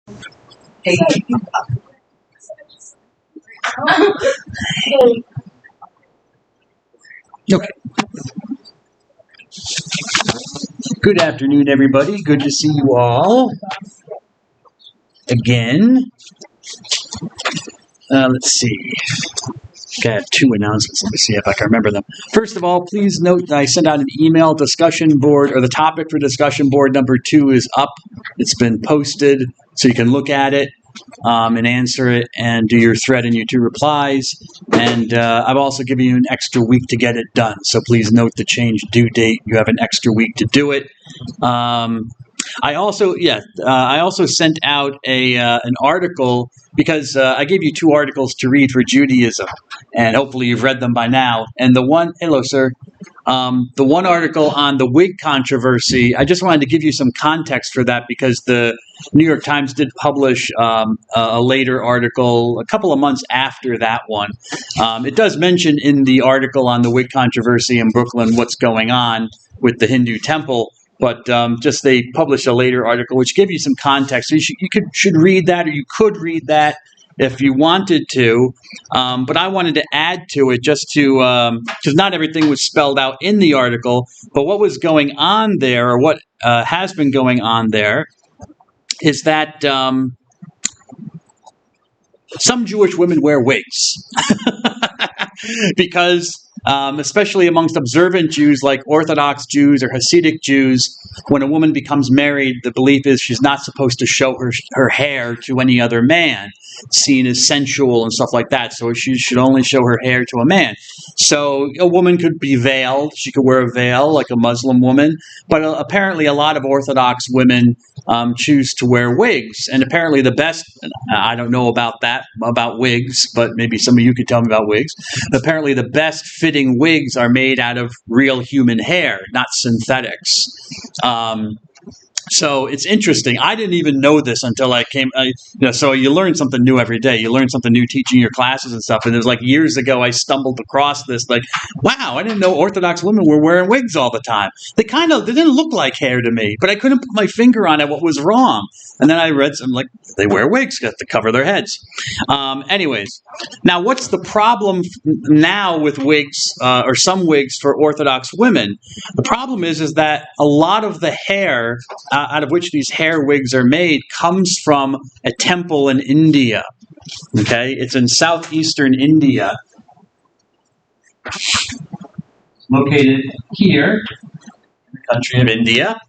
Hey. Okay. Good afternoon, everybody. Good to see you all again. Let's see. I have two announcements. Let me see if I can remember them. First of all, please note that I sent out an email discussion board, or the topic for discussion board number 2 is up. It's been posted, so you can look at it and answer it and do your thread and your 2 replies. And I've also given you an extra week to get it done. So please note the change due date. You have an extra week to do it. I also sent out an article because I gave you 2 articles to read for Judaism, and hopefully you've read them by now. And the one, hello, sir. The one article on the wig controversy, I just wanted to give you some context for that because the New York Times did publish a later article a couple of months after that one. It does mention in the article on the wig controversy in Brooklyn what's going on with the Hindu temple. But just they published a later article which gave you some context. So you should read that, or you could read that if you wanted to. But I wanted to add to it just to, because not everything was spelled out in the article, but what was going on there, or what has been going on there, is that some Jewish women wear wigs. Because especially amongst observant Jews like Orthodox Jews or Hasidic Jews, when a woman becomes married, the belief is she's not supposed to show her hair to any other man. It's seen as sensual and stuff like that, so she should only show her hair to a man. So a woman could be veiled. She could wear a veil like a Muslim woman, but apparently a lot of Orthodox women choose to wear wigs. And apparently the best, I don't know about wigs, but maybe some of you could tell me about wigs. Apparently the best fitting wigs are made out of real human hair, not synthetics. So it's interesting. I didn't even know this until I came. So you learn something new every day. You learn something new teaching your classes and stuff. And it was like years ago I stumbled across this. Like, wow, I didn't know Orthodox women were wearing wigs all the time. They didn't look like hair to me, but I couldn't put my finger on it what was wrong. And then I read some, like, they wear wigs to cover their heads. Anyways, now what's the problem now with wigs, or some wigs for Orthodox women? The problem is that a lot of the hair out of which these hair wigs are made comes from a temple in India. Okay, it's in southeastern India, located here in the country of India.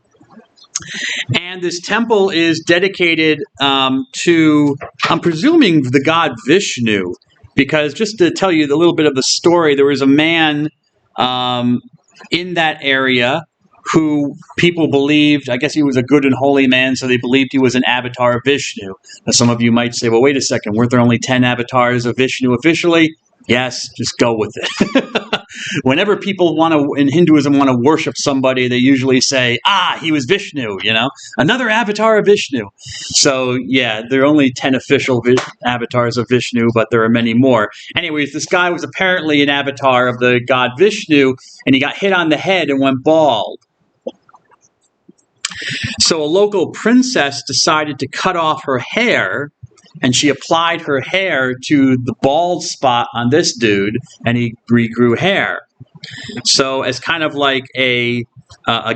And this temple is dedicated to, I'm presuming, the god Vishnu, because just to tell you a little bit of the story, there was a man in that area who people believed, I guess he was a good and holy man, so they believed he was an avatar of Vishnu. Now, some of you might say, well, wait a second, weren't there only 10 avatars of Vishnu officially? Yes, just go with it. Whenever people in Hinduism want to worship somebody, they usually say, he was Vishnu, another avatar of Vishnu. So, yeah, there are only 10 official avatars of Vishnu, but there are many more. Anyways, this guy was apparently an avatar of the god Vishnu, and he got hit on the head and went bald. So a local princess decided to cut off her hair, and she applied her hair to the bald spot on this dude, and he regrew hair. So as kind of like a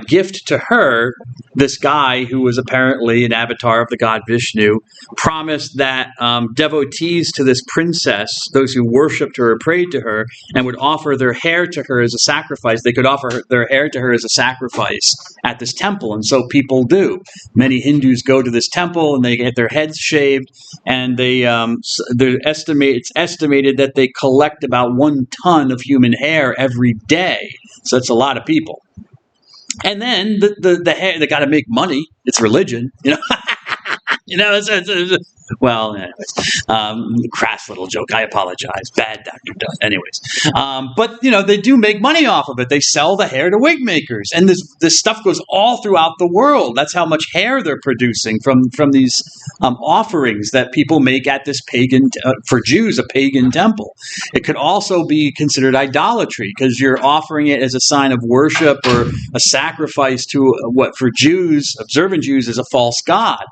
gift to her, this guy, who was apparently an avatar of the god Vishnu, promised that devotees to this princess, those who worshipped her or prayed to her, and would offer their hair to her as a sacrifice, they could offer their hair to her as a sacrifice at this temple. And so people do. Many Hindus go to this temple and they get their heads shaved, and it's estimated that they collect about 1 ton of human hair every day. So that's a lot of people. And then the hair, they got to make money. It's religion, It's Well, anyways, crass little joke. I apologize. Bad Dr. Dunn. Anyways, but they do make money off of it. They sell the hair to wig makers, and this stuff goes all throughout the world. That's how much hair they're producing from these offerings that people make at this pagan, for Jews, a pagan temple. It could also be considered idolatry because you're offering it as a sign of worship or a sacrifice to what for Jews, observant Jews, is a false god.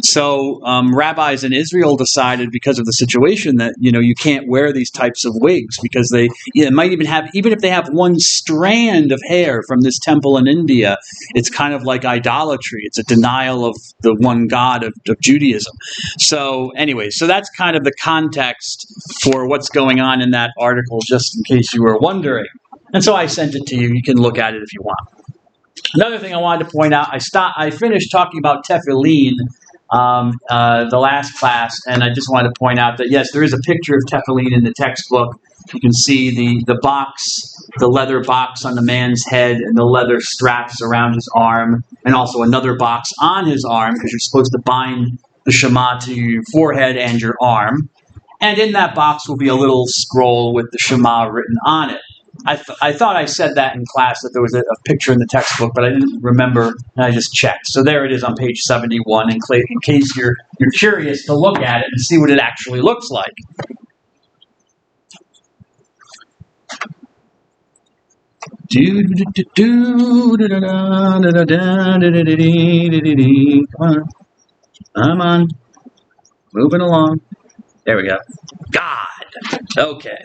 So rabbis in Israel decided, because of the situation, that you can't wear these types of wigs because they might even if they have one strand of hair from this temple in India, it's kind of like idolatry. It's a denial of the one God of Judaism. So anyway, so that's kind of the context for what's going on in that article, just in case you were wondering. And so I sent it to you. You can look at it if you want. Another thing I wanted to point out, I finished talking about tefillin the last class, and I just wanted to point out that, yes, there is a picture of tefillin in the textbook. You can see the box, the leather box on the man's head, and the leather straps around his arm, and also another box on his arm, because you're supposed to bind the Shema to your forehead and your arm. And in that box will be a little scroll with the Shema written on it. I thought I said that in class, that there was a picture in the textbook, but I didn't remember, and I just checked. So there it is on page 71, in case you're curious to look at it and see what it actually looks like. Come on. Moving along. There we go. God. Okay.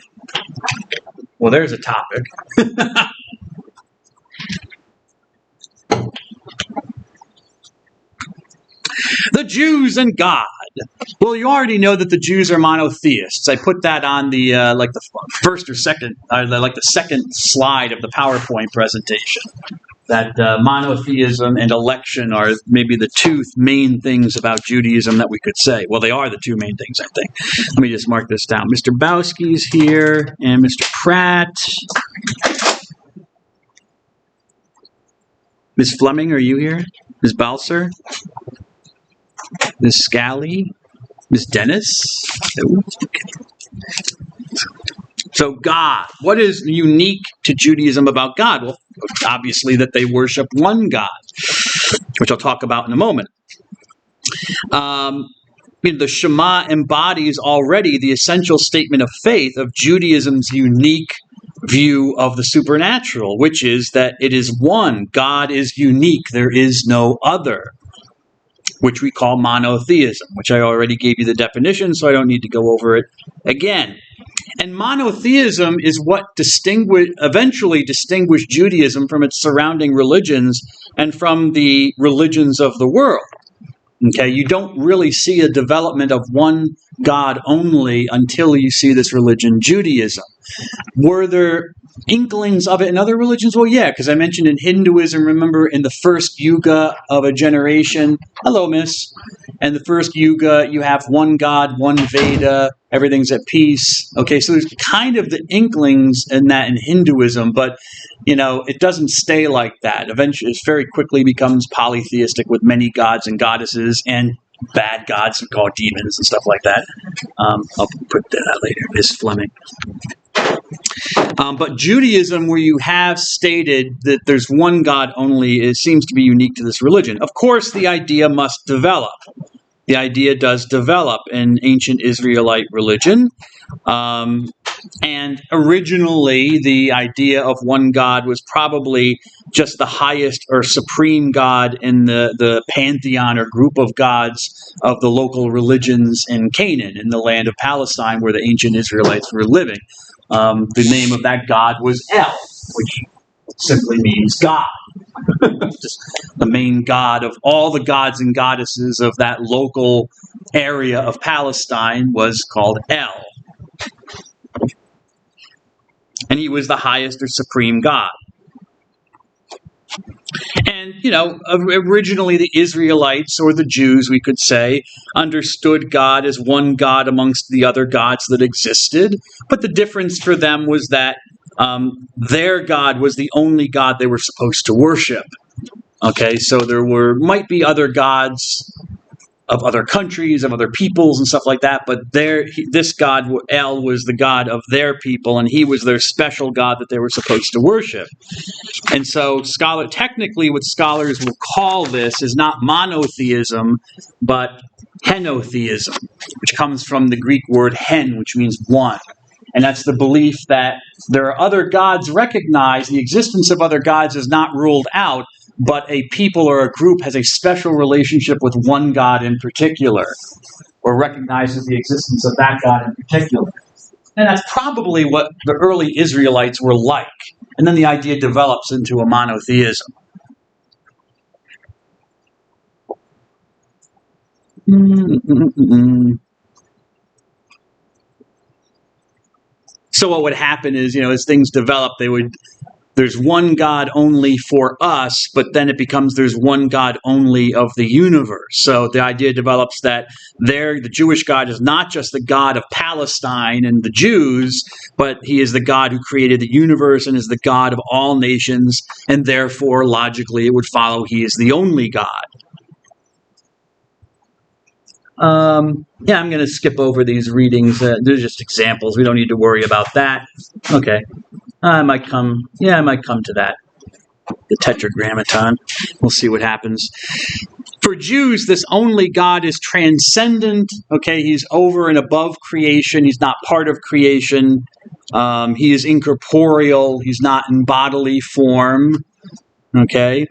Well, there's a topic. The Jews and God. Well, you already know that the Jews are monotheists. I put that on the the first or second, like the second slide of the PowerPoint presentation. That monotheism and election are maybe the two main things about Judaism that we could say. Well, they are the two main things, I think. Let me just mark this down. Mr. Bowski's here, and Mr. Pratt. Ms. Fleming, are you here? Ms. Balser? Ms. Scally? Ms. Dennis? So God, what is unique to Judaism about God? Well, obviously that they worship one God, which I'll talk about in a moment. The Shema embodies already the essential statement of faith of Judaism's unique view of the supernatural, which is that it is one. God is unique. There is no other, which we call monotheism, which I already gave you the definition, so I don't need to go over it again. And monotheism is what eventually distinguished Judaism from its surrounding religions and from the religions of the world. Okay, you don't really see a development of one God only until you see this religion, Judaism. Were there inklings of it in other religions? Well, yeah, because I mentioned in Hinduism, remember, in the first yuga of a generation, hello, miss, and the first yuga, you have one God, one Veda, everything's at peace. Okay, so there's kind of the inklings in that in Hinduism, but, it doesn't stay like that. Eventually, it very quickly becomes polytheistic with many gods and goddesses and bad gods we call demons and stuff like that. I'll put that out later, Miss Fleming. But Judaism, where you have stated that there's one God only, it seems to be unique to this religion. Of course, the idea must develop. The idea does develop in ancient Israelite religion. And originally, the idea of one God was probably just the highest or supreme God in the pantheon or group of gods of the local religions in Canaan, in the land of Palestine, where the ancient Israelites were living. The name of that god was El, which simply means God. Just the main god of all the gods and goddesses of that local area of Palestine was called El. And he was the highest or supreme God. And, originally the Israelites, or the Jews, we could say, understood God as one God amongst the other gods that existed. But the difference for them was that their God was the only God they were supposed to worship. Okay, so there might be other gods of other countries, of other peoples and stuff like that, but this god, El, was the god of their people, and he was their special god that they were supposed to worship. And so technically what scholars will call this is not monotheism, but henotheism, which comes from the Greek word hen, which means one. And that's the belief that there are other gods recognized, the existence of other gods is not ruled out, but a people or a group has a special relationship with one God in particular, or recognizes the existence of that God in particular. And that's probably what the early Israelites were like. And then the idea develops into a monotheism. So what would happen is, as things develop, there's one God only for us, but then it becomes there's one God only of the universe. So the idea develops that the Jewish God is not just the God of Palestine and the Jews, but he is the God who created the universe and is the God of all nations, and therefore, logically, it would follow he is the only God. I'm going to skip over these readings. They're just examples. We don't need to worry about that. Okay. I might come to that. The Tetragrammaton. We'll see what happens. For Jews, this only God is transcendent. Okay, he's over and above creation. He's not part of creation. He is incorporeal. He's not in bodily form. Okay.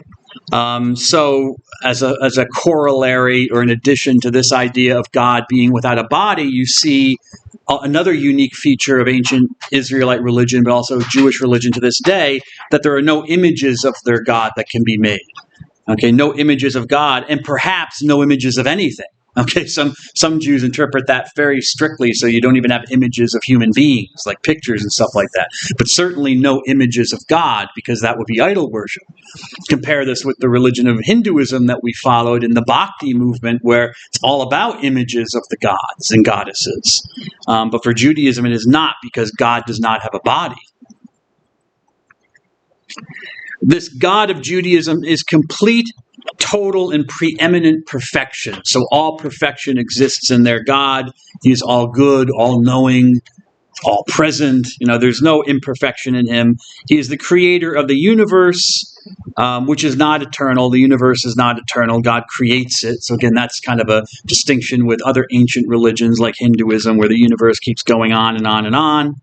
So as a corollary or in addition to this idea of God being without a body, you see another unique feature of ancient Israelite religion, but also Jewish religion to this day, that there are no images of their God that can be made. Okay, no images of God, and perhaps no images of anything. Okay, some Jews interpret that very strictly, so you don't even have images of human beings, like pictures and stuff like that. But certainly no images of God, because that would be idol worship. Compare this with the religion of Hinduism that we followed in the Bhakti movement, where it's all about images of the gods and goddesses. But for Judaism, it is not, because God does not have a body. This God of Judaism is complete, total, and preeminent perfection. So all perfection exists in their God. He is all good, all knowing, all present. There's no imperfection in him. He is the creator of the universe, which is not eternal. The universe is not eternal. God creates it. So again, that's kind of a distinction with other ancient religions like Hinduism, where the universe keeps going on and on and on.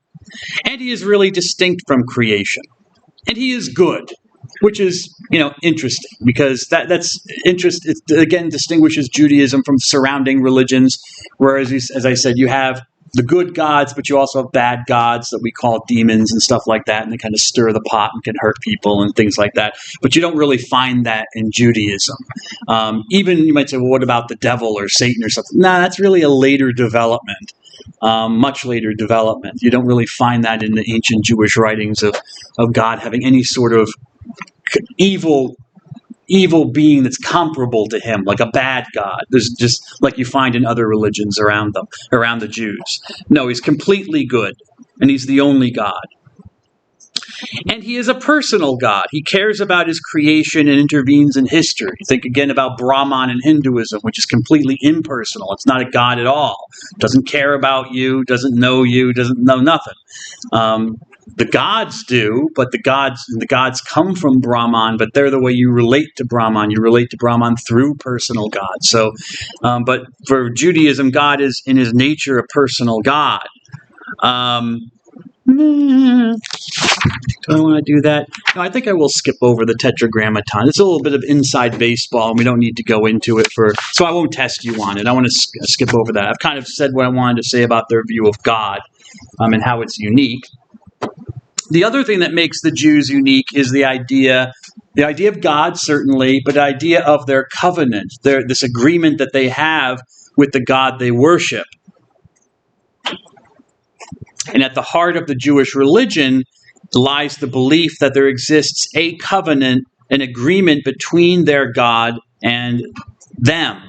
And he is really distinct from creation. And he is good, which is, interesting, because that's interest. It again distinguishes Judaism from surrounding religions, whereas, as I said, you have the good gods, but you also have bad gods that we call demons and stuff like that, and they kind of stir the pot and can hurt people and things like that. But you don't really find that in Judaism. Even you might say, well, what about the devil or Satan or something? Nah, that's really a later development. Much later development. You don't really find that in the ancient Jewish writings of God having any sort of evil being that's comparable to him, like a bad God. There's just like you find in other religions around the Jews. No, he's completely good, and he's the only God. And he is a personal God. He cares about his creation and intervenes in history. Think again about Brahman in Hinduism, which is completely impersonal. It's not a God at all. Doesn't care about you, doesn't know nothing. The gods do, but the gods come from Brahman, but they're the way you relate to Brahman. You relate to Brahman through personal God. So, but for Judaism, God is in his nature a personal God. Do I want to do that? No, I think I will skip over the Tetragrammaton. It's a little bit of inside baseball, and we don't need to go into it so I won't test you on it. I want to skip over that. I've kind of said what I wanted to say about their view of God and how it's unique. The other thing that makes the Jews unique is the idea of God, certainly, but the idea of their covenant, this agreement that they have with the God they worship. And at the heart of the Jewish religion lies the belief that there exists a covenant, an agreement between their God and them.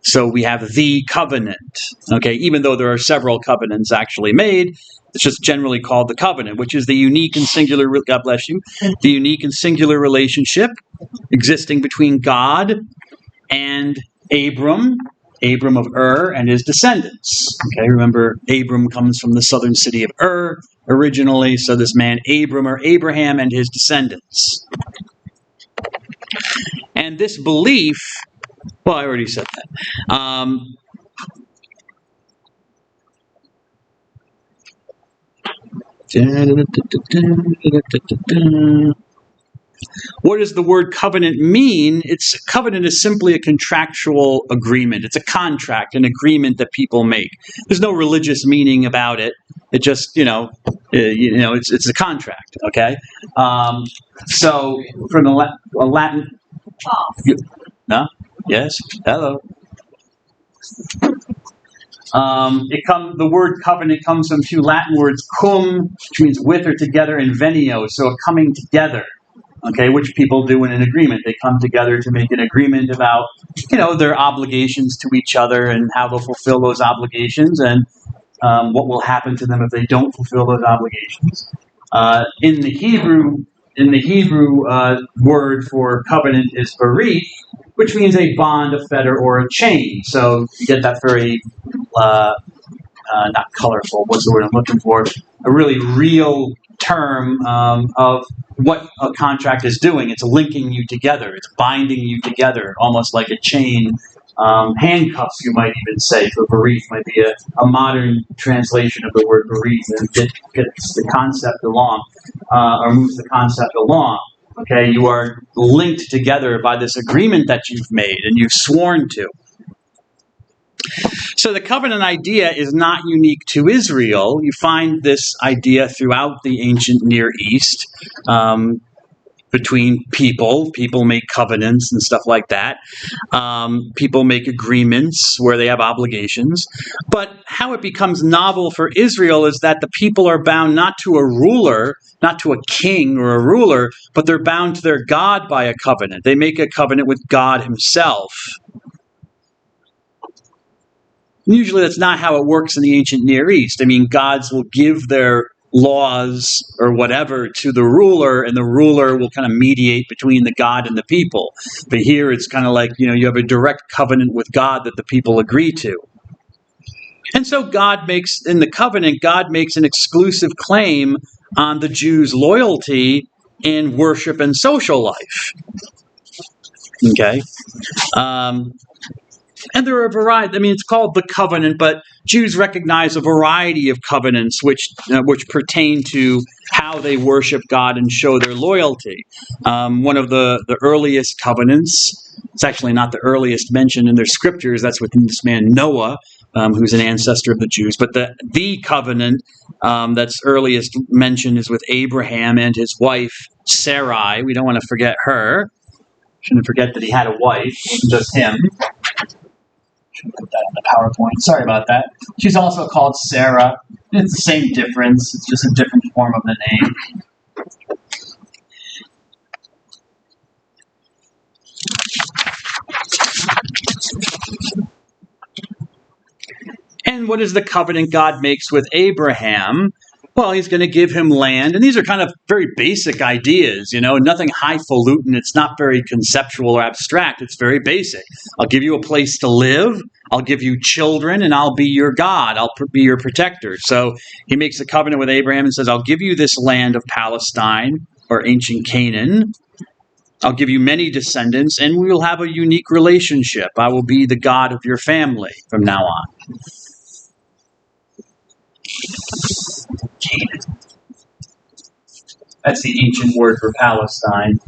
So we have the covenant, okay, even though there are several covenants actually made, it's just generally called the covenant, which is the unique and singular, God bless you, the unique and singular relationship existing between God and Abram of Ur and his descendants. Okay, remember Abram comes from the southern city of Ur originally, so this man Abram or Abraham and his descendants. And this belief, well, I already said that. What does the word covenant mean? Covenant is simply a contractual agreement. It's a contract, an agreement that people make. There's no religious meaning about it. It just, it's a contract. Okay. So from the Latin. No. Yes. Hello. The word covenant comes from two Latin words, cum, which means with or together, and venio, so a coming together. Okay, which people do in an agreement. They come together to make an agreement about, their obligations to each other and how they'll fulfill those obligations and what will happen to them if they don't fulfill those obligations. In the Hebrew word for covenant is berith, which means a bond, a fetter, or a chain. So you get that very, not colorful, what's the word I'm looking for? A really real term of what a contract is doing. It's linking you together. It's binding you together, almost like a chain. Handcuffs, you might even say, for berith might be a modern translation of the word berith and gets the concept along, or moves the concept along. Okay, you are linked together by this agreement that you've made and you've sworn to. So the covenant idea is not unique to Israel. You find this idea throughout the ancient Near East. Between people make covenants and stuff like that. People make agreements where they have obligations. But how it becomes novel for Israel is that the people are bound not to a ruler, not to a king or a ruler, but they're bound to their God by a covenant. They make a covenant with God himself. Usually that's not how it works in the ancient Near East. I mean, gods will give their laws or whatever to the ruler, and the ruler will kind of mediate between the God and the people. But here it's kind of like, you have a direct covenant with God that the people agree to. And so God makes an exclusive claim on the Jews' loyalty in worship and social life. Okay? And there are a variety. I mean, it's called the covenant, but Jews recognize a variety of covenants which pertain to how they worship God and show their loyalty. One of the earliest covenants, it's actually not the earliest mentioned in their scriptures, that's with this man Noah, who's an ancestor of the Jews. But the covenant that's earliest mentioned is with Abraham and his wife Sarai. We don't want to forget her. Shouldn't forget that he had a wife. It wasn't just him. Put that on the PowerPoint. Sorry about that. She's also called Sarah. It's the same difference. It's just a different form of the name. And what is the covenant God makes with Abraham? Well, he's going to give him land. And these are kind of very basic ideas, nothing highfalutin. It's not very conceptual or abstract. It's very basic. I'll give you a place to live. I'll give you children, and I'll be your God. I'll be your protector. So he makes a covenant with Abraham and says, I'll give you this land of Palestine or ancient Canaan. I'll give you many descendants, and we will have a unique relationship. I will be the God of your family from now on. Canaan. That's the ancient word for Palestine.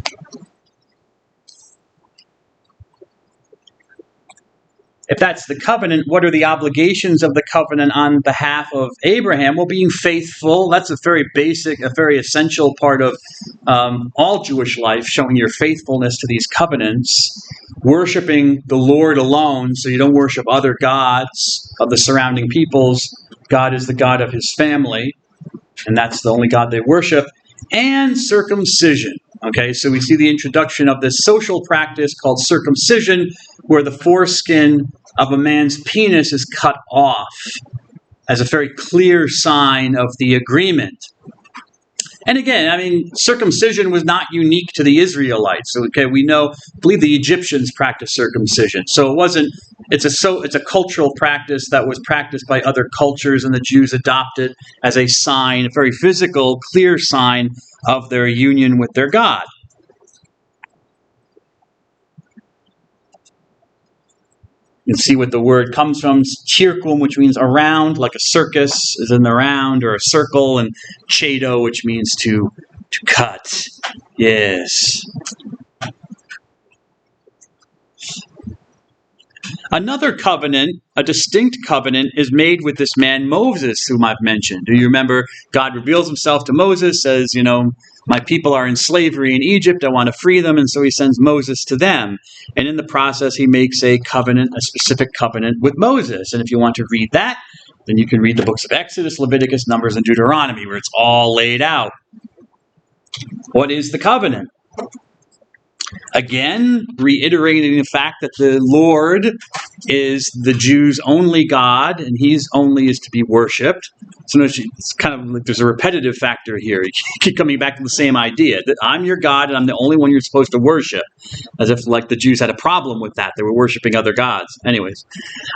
If that's the covenant, what are the obligations of the covenant on behalf of Abraham? Well, being faithful, that's a very basic, a very essential part of all Jewish life, showing your faithfulness to these covenants. Worshipping the Lord alone, so you don't worship other gods of the surrounding peoples. God is the God of his family, and that's the only God they worship. And circumcision. Okay, so we see the introduction of this social practice called circumcision, where the foreskin of a man's penis is cut off as a very clear sign of the agreement. And again, I mean, circumcision was not unique to the Israelites. So, okay, I believe the Egyptians practiced circumcision. So it's a cultural practice that was practiced by other cultures, and the Jews adopted as a sign, a very physical, clear sign of their union with their God. You can see what the word comes from. Chirkum, which means around, like a circus is in the round, or a circle, and chedo, which means to cut. Yes. Another covenant, a distinct covenant, is made with this man Moses, whom I've mentioned. Do you remember? God reveals himself to Moses, says, my people are in slavery in Egypt. I want to free them. And so he sends Moses to them. And in the process, he makes a specific covenant with Moses. And if you want to read that, then you can read the books of Exodus, Leviticus, Numbers, and Deuteronomy, where it's all laid out. What is the covenant? Again, reiterating the fact that the Lord is the Jews' only God, and He's only is to be worshipped. So it's kind of like there's a repetitive factor here. You keep coming back to the same idea, that I'm your God, and I'm the only one you're supposed to worship. As if like the Jews had a problem with that. They were worshiping other gods. Anyways,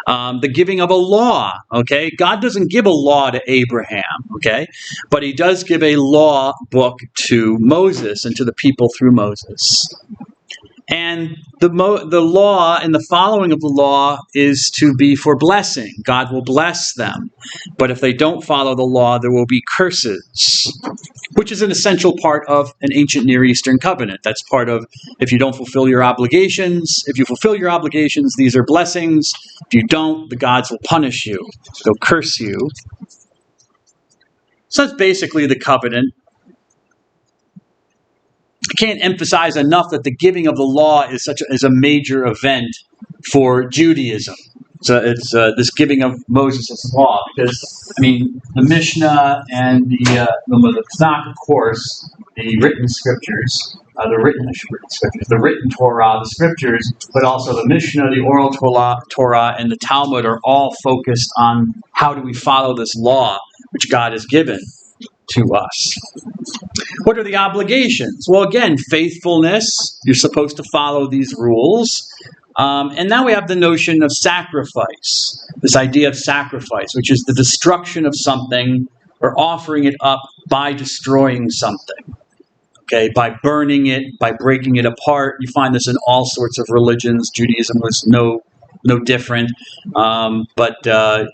the giving of a law, okay? God doesn't give a law to Abraham, okay? But He does give a law book to Moses and to the people through Moses. And the law and the following of the law is to be for blessing. God will bless them. But if they don't follow the law, there will be curses, which is an essential part of an ancient Near Eastern covenant. That's part of, if you don't fulfill your obligations, if you fulfill your obligations, these are blessings. If you don't, the gods will punish you. They'll curse you. So that's basically the covenant. I can't emphasize enough that the giving of the law is a major event for Judaism. So it's this giving of Moses' law, because the Mishnah and the Tanakh, of course, the written scriptures, the written Torah, the scriptures, but also the Mishnah, the oral Torah, and the Talmud are all focused on how do we follow this law which God has given to us. What are the obligations? Well, again, faithfulness. You're supposed to follow these rules. And now we have the notion of sacrifice, this idea of sacrifice, which is the destruction of something or offering it up by destroying something. Okay, by burning it, by breaking it apart. You find this in all sorts of religions. Judaism was no different. But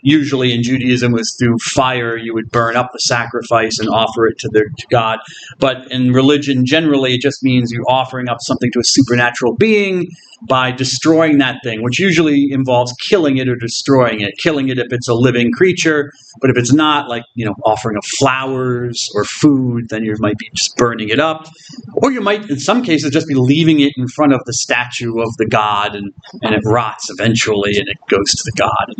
usually in Judaism was through fire. You would burn up the sacrifice and offer it to God. But in religion, generally, it just means you're offering up something to a supernatural being by destroying that thing, which usually involves killing it or destroying it. Killing it if it's a living creature, but if it's not, like, offering of flowers or food, then you might be just burning it up. Or you might, in some cases, just be leaving it in front of the statue of the god, and it rots eventually, and it goes to the god.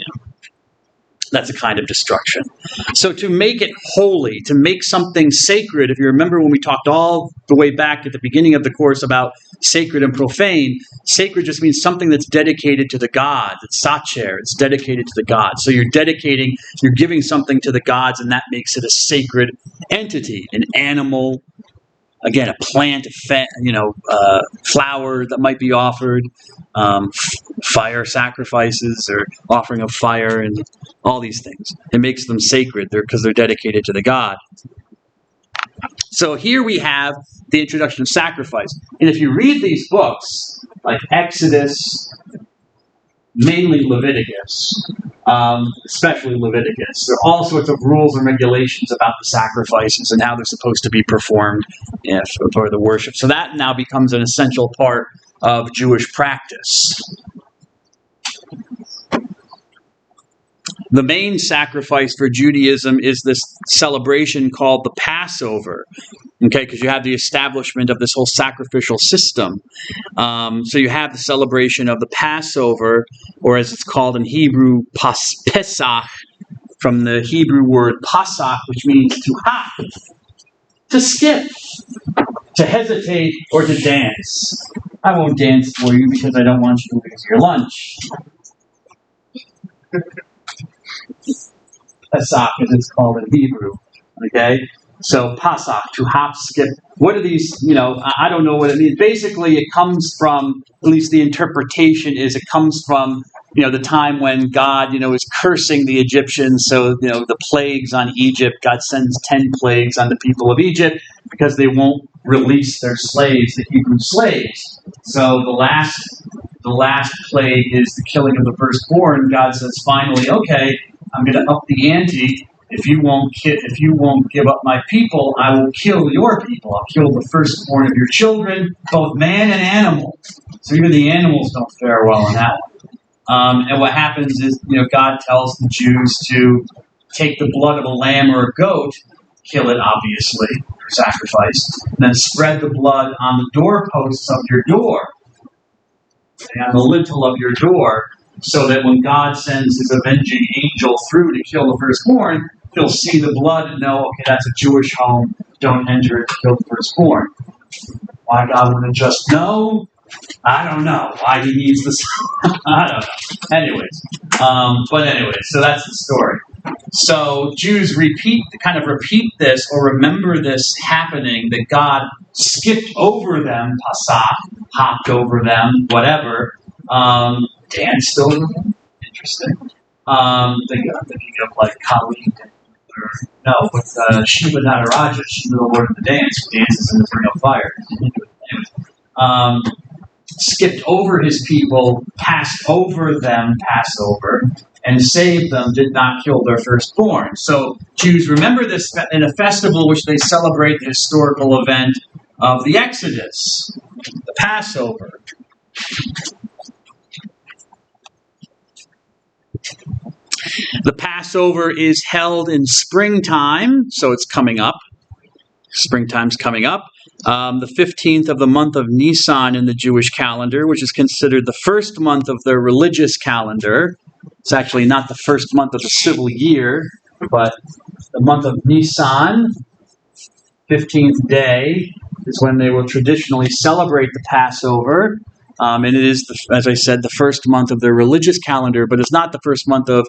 That's a kind of destruction. So to make it holy, to make something sacred, if you remember when we talked all the way back at the beginning of the course about sacred and profane, sacred just means something that's dedicated to the gods. It's sacher, it's dedicated to the gods. So you're giving something to the gods, and that makes it a sacred entity, an animal, again, a plant, flower that might be offered, fire sacrifices or offering of fire, and all these things. It makes them sacred because they're dedicated to the god. So here we have the introduction of sacrifice. And if you read these books, like Exodus, mainly Leviticus, especially Leviticus, there are all sorts of rules and regulations about the sacrifices and how they're supposed to be performed for the worship. So that now becomes an essential part of Jewish practice. The main sacrifice for Judaism is this celebration called the Passover, okay, because you have the establishment of this whole sacrificial system. So you have the celebration of the Passover, or as it's called in Hebrew, Pesach, from the Hebrew word Pasach, which means to hop, to skip, to hesitate, or to dance. I won't dance for you because I don't want you to lose your lunch. Pesach, as it's called in Hebrew. Okay? So Pasach, to hop, skip. What are these? I don't know what it means. Basically, it comes from, at least the interpretation is, it comes from, the time when God, is cursing the Egyptians. So, the plagues on Egypt, God sends 10 plagues on the people of Egypt because they won't release their slaves, the Hebrew slaves. So the last plague is the killing of the firstborn. God says, finally, okay, I'm going to up the ante. If you won't give up my people, I will kill your people. I'll kill the firstborn of your children, both man and animal. So even the animals don't fare well in that one. And what happens is, God tells the Jews to take the blood of a lamb or a goat, kill it, obviously, for sacrifice, and then spread the blood on the doorposts of your door, and on the lintel of your door, so that when God sends his avenging angel through to kill the firstborn, he'll see the blood and know, okay, that's a Jewish home, don't enter it to kill the firstborn. Why God wouldn't just know? I don't know. Why he needs this? I don't know. Anyways, so that's the story. So Jews repeat this or remember this happening, that God skipped over them, Pasach, hopped over them, whatever. Dan's still in the room? Interesting. I'm thinking of like Kali, with Shiva Nataraja, Shiva the Lord of the Dance, who dances in the ring of fire. Skipped over his people, passed over them, Passover, and saved them, did not kill their firstborn. So Jews remember this in a festival which they celebrate the historical event of the Exodus, the Passover. The Passover is held in springtime, so it's coming up. Springtime's coming up. The 15th of the month of Nisan in the Jewish calendar, which is considered the first month of their religious calendar. It's actually not the first month of the civil year, but the month of Nisan, 15th day, is when they will traditionally celebrate the Passover. And it is, as I said, the first month of their religious calendar, but it's not the first month of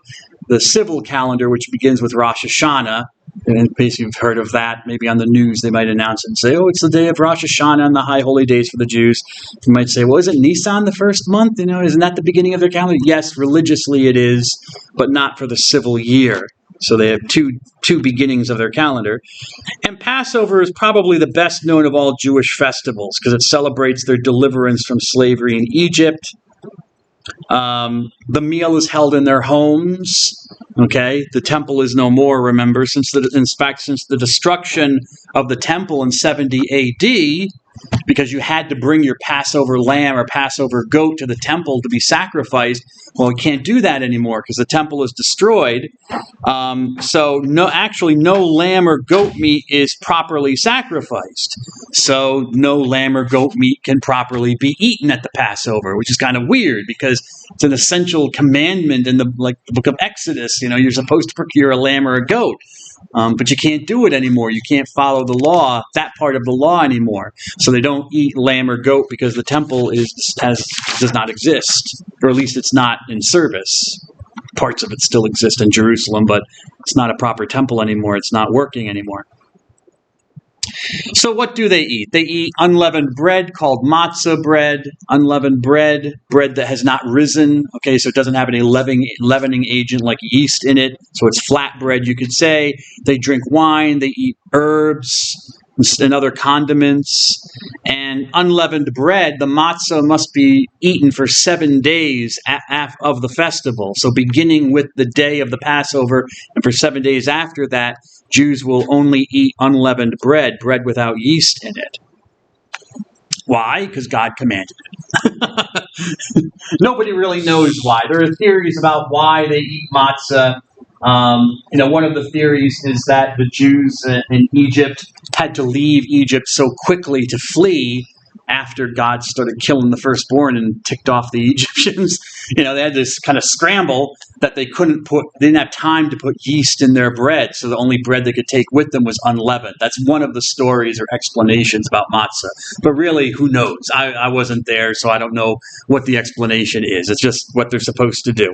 the civil calendar, which begins with Rosh Hashanah. And in case you've heard of that, maybe on the news they might announce it and say, oh, it's the day of Rosh Hashanah and the high holy days for the Jews. You might say, well, isn't Nisan the first month? Isn't that the beginning of their calendar? Yes, religiously it is, but not for the civil year. So they have two beginnings of their calendar. And Passover is probably the best known of all Jewish festivals because it celebrates their deliverance from slavery in Egypt. The meal is held in their homes. Okay, the temple is no more, remember, since the destruction of the temple in 70 AD, because you had to bring your Passover lamb or Passover goat to the temple to be sacrificed. Well, you can't do that anymore because the temple is destroyed. So no lamb or goat meat is properly sacrificed. So no lamb or goat meat can properly be eaten at the Passover, which is kind of weird because it's an essential commandment in the book of Exodus. You're supposed to procure a lamb or a goat. But you can't do it anymore. You can't follow the law, that part of the law anymore. So they don't eat lamb or goat because the temple does not exist, or at least it's not in service. Parts of it still exist in Jerusalem, but it's not a proper temple anymore. It's not working anymore. So what do they eat? They eat unleavened bread called matzah bread, unleavened bread that has not risen. Okay, so it doesn't have any leavening agent like yeast in it. So it's flat bread, you could say. They drink wine, they eat herbs and other condiments. And unleavened bread, the matzah must be eaten for 7 days of the festival. So beginning with the day of the Passover, and for 7 days after that, Jews will only eat unleavened bread without yeast in it. Why? Because God commanded it. Nobody really knows why. There are theories about why they eat matzah. One of the theories is that the Jews in Egypt had to leave Egypt so quickly to flee after God started killing the firstborn and ticked off the Egyptians. They had this kind of scramble that they didn't have time to put yeast in their bread, so the only bread they could take with them was unleavened. That's one of the stories or explanations about matzah. But really, who knows? I wasn't there, so I don't know what the explanation is. It's just what they're supposed to do.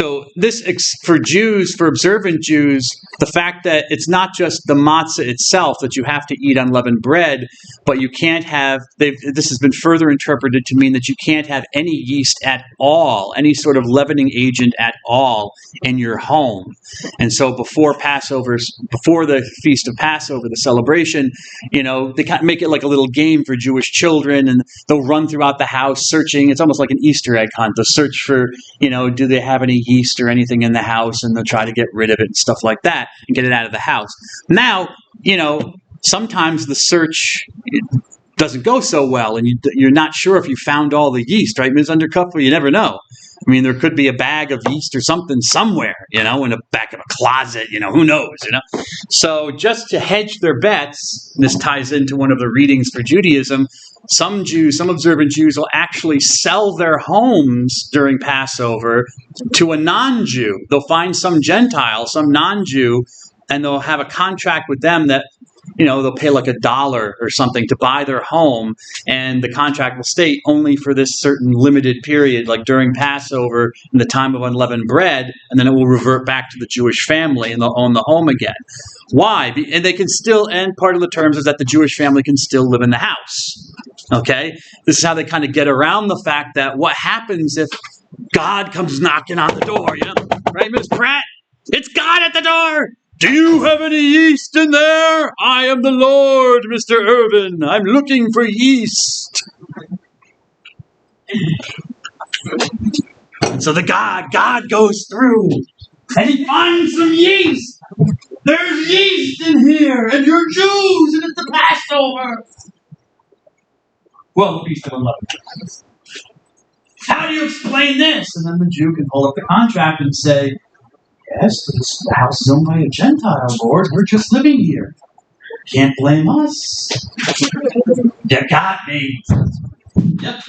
So this, for Jews, for observant Jews, the fact that it's not just the matzah itself that you have to eat unleavened bread, but you can't have, this has been further interpreted to mean that you can't have any yeast at all, any sort of leavening agent at all in your home. And so before the Feast of Passover, the celebration, they kind of make it like a little game for Jewish children, and they'll run throughout the house searching. It's almost like an Easter egg hunt. They'll search for, do they have any yeast or anything in the house, and they'll try to get rid of it and stuff like that and get it out of the house. Now, sometimes the search doesn't go so well, and you're not sure if you found all the yeast, right, Ms. Undercuff? You never know. I mean, there could be a bag of yeast or something somewhere, in the back of a closet, who knows, So just to hedge their bets, and this ties into one of the readings for Judaism, some observant Jews will actually sell their homes during Passover to a non-Jew. They'll find some Gentile, some non-Jew, and they'll have a contract with them that, they'll pay like $1 or something to buy their home, and the contract will state only for this certain limited period, like during Passover in the time of unleavened bread, and then it will revert back to the Jewish family and they'll own the home again. Why? And they can still, and part of the terms is that the Jewish family can still live in the house. Okay? This is how they kind of get around the fact that what happens if God comes knocking on the door, right, Ms. Pratt? It's God at the door! Do you have any yeast in there? I am the Lord, Mr. Irvin. I'm looking for yeast. So the God goes through, and he finds some yeast. There's yeast in here, and you're Jews, and it's the Passover. Well, the Feast of Unleavened. How do you explain this? And then the Jew can pull up the contract and say, yes, but the house is owned by a Gentile, Lord. We're just living here. Can't blame us. You got me. Yep.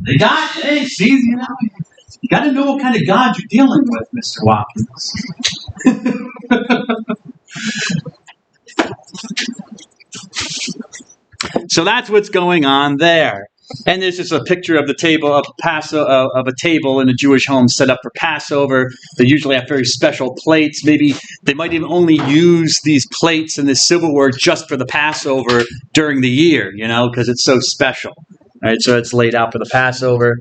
They got it. Hey, see, you got to know what kind of God you're dealing with, Mr. Watkins. So that's what's going on there. And there's just a picture of the table of a table in a Jewish home set up for Passover. They usually have very special plates. Maybe they might even only use these plates and this silverware just for the Passover during the year, because it's so special. All right, so it's laid out for the Passover.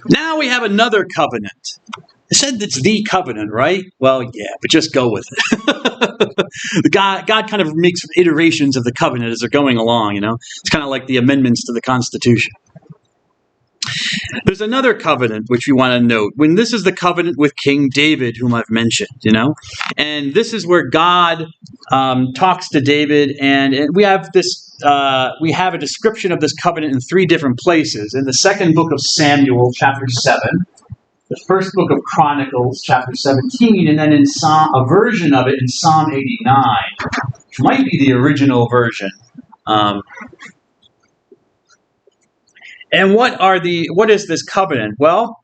Now we have another covenant. I said it's the covenant, right? Well, yeah, but just go with it. God kind of makes iterations of the covenant as they're going along, It's kind of like the amendments to the Constitution. There's another covenant which we want to note. When this is the covenant with King David, whom I've mentioned, And this is where God talks to David, and we have this. We have a description of this covenant in 3 different places. In the second book of Samuel, chapter 7. The first book of Chronicles, chapter 17, and then in a version of it in Psalm 89, which might be the original version. And what is this covenant? Well,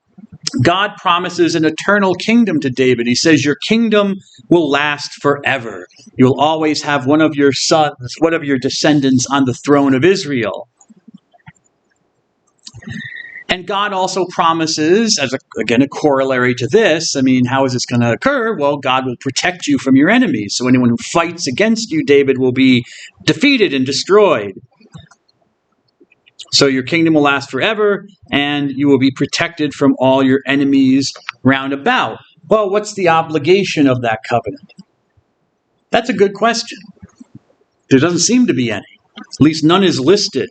God promises an eternal kingdom to David. He says, your kingdom will last forever. You will always have one of your sons, one of your descendants on the throne of Israel. And God also promises, as a corollary to this, how is this going to occur? Well, God will protect you from your enemies. So anyone who fights against you, David, will be defeated and destroyed. So your kingdom will last forever, and you will be protected from all your enemies round about. Well, what's the obligation of that covenant? That's a good question. There doesn't seem to be any. At least none is listed.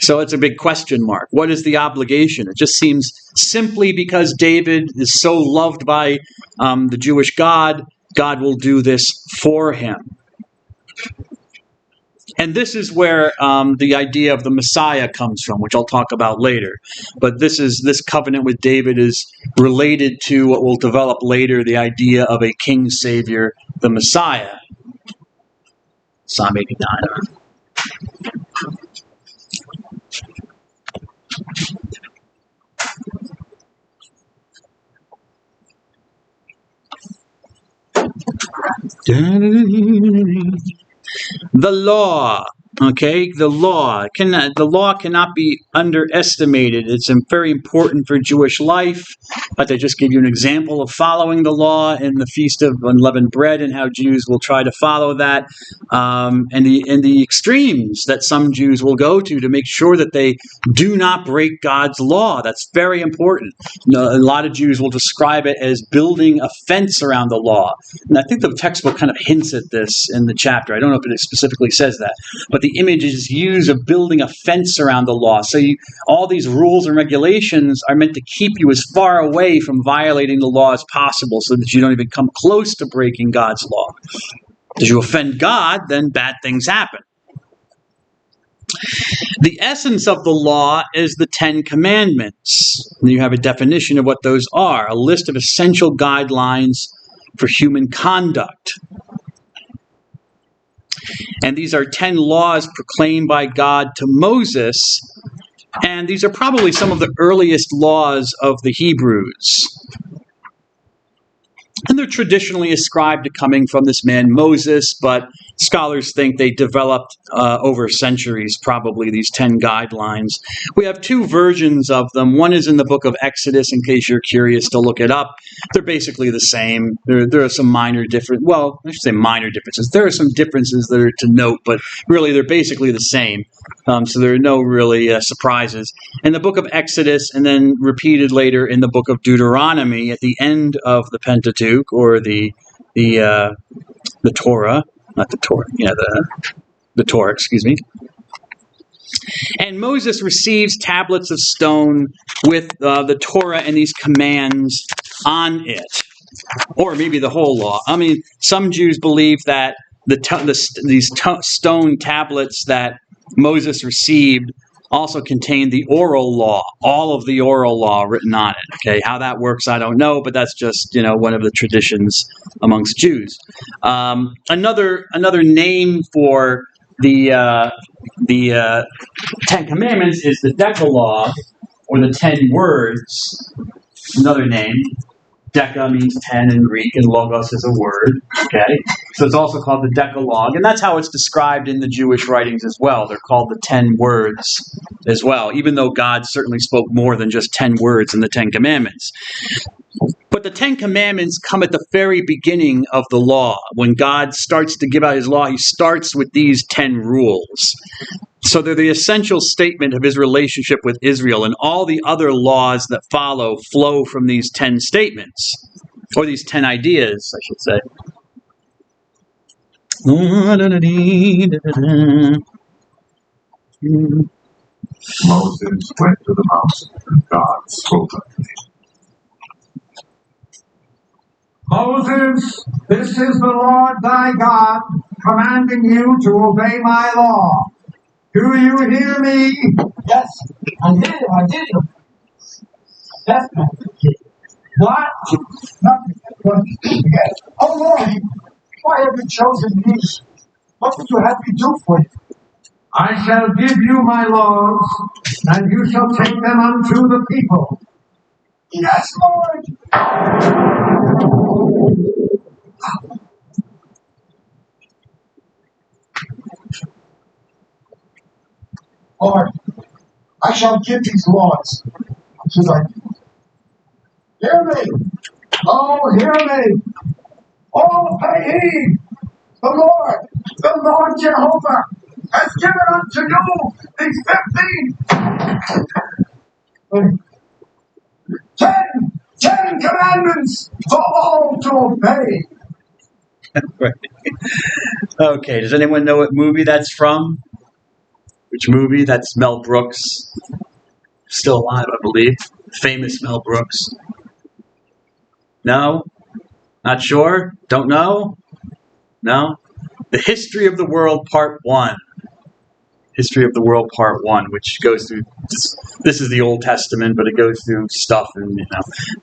So it's a big question mark. What is the obligation? It just seems simply because David is so loved by the Jewish God, God will do this for him. And this is where the idea of the Messiah comes from, which I'll talk about later. But this covenant with David is related to what will develop later, the idea of a king savior, the Messiah. Psalm 89. The law. Okay, the law cannot be underestimated. It's very important for Jewish life. But I just give you an example of following the law in the Feast of Unleavened Bread and how Jews will try to follow that, and the extremes that some Jews will go to make sure that they do not break God's law. That's very important. A lot of Jews will describe it as building a fence around the law, and I think the textbook kind of hints at this in the chapter. I don't know if it specifically says that, but the image is used of building a fence around the law. So all these rules and regulations are meant to keep you as far away from violating the law as possible so that you don't even come close to breaking God's law. If you offend God, then bad things happen. The essence of the law is the 10 Commandments. You have a definition of what those are, a list of essential guidelines for human conduct. And these are 10 laws proclaimed by God to Moses. And these are probably some of the earliest laws of the Hebrews. And they're traditionally ascribed to coming from this man Moses, but scholars think they developed over centuries, probably, these 10 guidelines. We have two versions of them. One is in the book of Exodus, in case you're curious to look it up. They're basically the same. There are some minor differences. Well, I should say minor differences. There are some differences that are to note, but really they're basically the same. So there are no really surprises. In the book of Exodus, and then repeated later in the book of Deuteronomy, at the end of the Pentateuch, or the Torah, not the Torah, the Torah, excuse me. And Moses receives tablets of stone with the Torah and these commands on it, or maybe the whole law. I mean, some Jews believe that these stone tablets that Moses received also contained the oral law, all of the oral law written on it. Okay, how that works, I don't know, but that's just one of the traditions amongst Jews. Another name for the 10 Commandments is the Decalogue, or the 10 words. Another name. Deca means 10 in Greek, and logos is a word. Okay, so it's also called the Decalogue, and that's how it's described in the Jewish writings as well. They're called the 10 words as well, even though God certainly spoke more than just 10 words in the 10 Commandments. But the 10 Commandments come at the very beginning of the law. When God starts to give out his law, he starts with these 10 rules. So they're the essential statement of his relationship with Israel, and all the other laws that flow from these 10 statements, or these 10 ideas, I should say. Moses went to the mountain, and God spoke unto him. Moses, this is the Lord thy God, commanding you to obey my law. Do you hear me? Yes, I did. Yes, What? nothing. Yes. Oh Lord, why have you chosen me? What would you have me do for you? I shall give you my laws, and you shall take them unto the people. Yes, Lord. Lord, I shall give these laws unto thy people. Hear me. Oh, hear me. Oh, pay heed. The Lord Jehovah has given unto you these 10 commandments for all to obey. Right. Okay, does anyone know what movie that's from? Which movie? That's Mel Brooks. Still alive, I believe. Famous Mel Brooks. No? Not sure? Don't know? No? The History of the World, Part 1. History of the World, Part 1, which goes through, this is the Old Testament, but it goes through stuff and,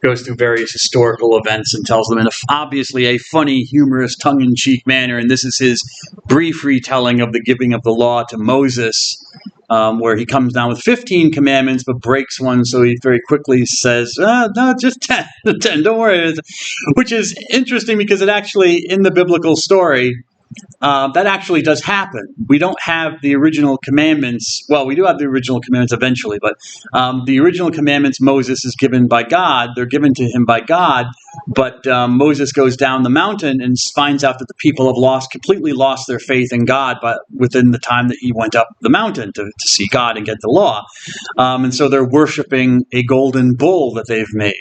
goes through various historical events and tells them in obviously a funny, humorous, tongue-in-cheek manner. And this is his brief retelling of the giving of the law to Moses, where he comes down with 15 commandments, but breaks one, so he very quickly says, no, just 10, don't worry. Which is interesting because it actually, in the biblical story, that actually does happen. We don't have the original commandments. Well, we do have the original commandments eventually, but the original commandments Moses is given by God. They're given to him by God, but Moses goes down the mountain and finds out that the people have completely lost their faith in God, but within the time that he went up the mountain to see God and get the law. And so they're worshiping a golden bull that they've made.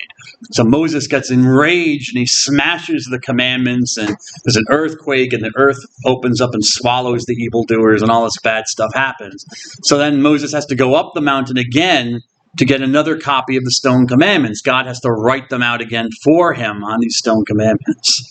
So Moses gets enraged and he smashes the commandments, and there's an earthquake, and the earth opens up and swallows the evildoers, and all this bad stuff happens. So then Moses has to go up the mountain again to get another copy of the stone commandments. God has to write them out again for him on these stone commandments.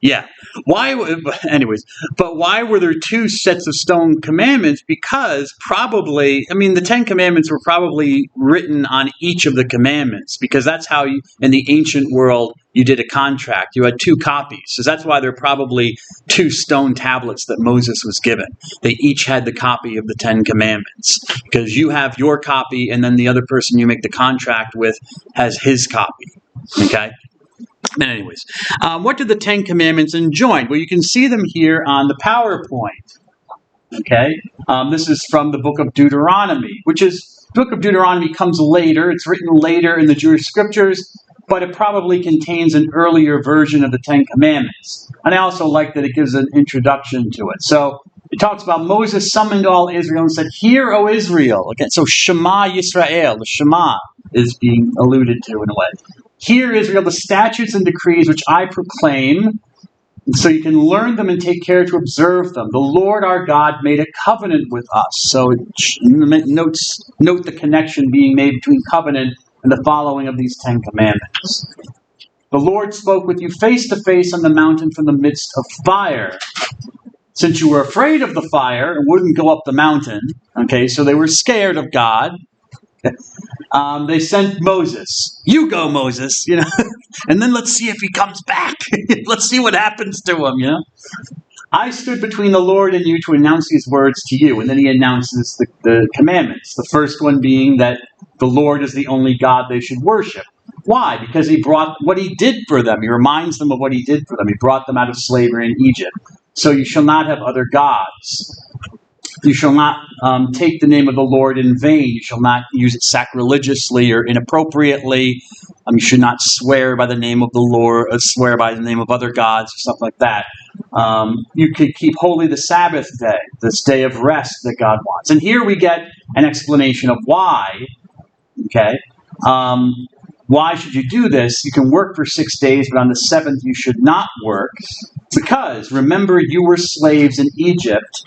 Yeah. But why were there two sets of stone commandments? Because probably, the 10 commandments were probably written on each of the commandments, because that's how in the ancient world, you did a contract. You had two copies. So that's why there are probably two stone tablets that Moses was given. They each had the copy of the 10 commandments, because you have your copy, and then the other person you make the contract with has his copy. Okay? But anyways, what did the 10 Commandments enjoin? Well, you can see them here on the PowerPoint. Okay, this is from the book of Deuteronomy, book of Deuteronomy comes later. It's written later in the Jewish scriptures, but it probably contains an earlier version of the 10 Commandments. And I also like that it gives an introduction to it. So it talks about Moses summoned all Israel and said, "Hear, O Israel." Okay, so Shema Yisrael, the Shema is being alluded to in a way. "Hear, Israel, the statutes and decrees which I proclaim, so you can learn them and take care to observe them. The Lord our God made a covenant with us." So it note the connection being made between covenant and the following of these 10 commandments. "The Lord spoke with you face to face on the mountain from the midst of fire. Since you were afraid of the fire and wouldn't go up the mountain," okay, so they were scared of God. They sent Moses. "You go, Moses," and then let's see if he comes back. Let's see what happens to him, "I stood between the Lord and you to announce these words to you." And then he announces the commandments. The first one being that the Lord is the only God they should worship. Why? Because he brought what he did for them. He reminds them of what he did for them. He brought them out of slavery in Egypt. "So you shall not have other gods. You shall not take the name of the Lord in vain. You shall not use it sacrilegiously or inappropriately. You should not swear by the name of the Lord, swear by the name of other gods, or something like that. You could keep holy the Sabbath day, this day of rest that God wants." And here we get an explanation of why. Okay, why should you do this? You can work for 6 days, but on the seventh you should not work, because remember you were slaves in Egypt.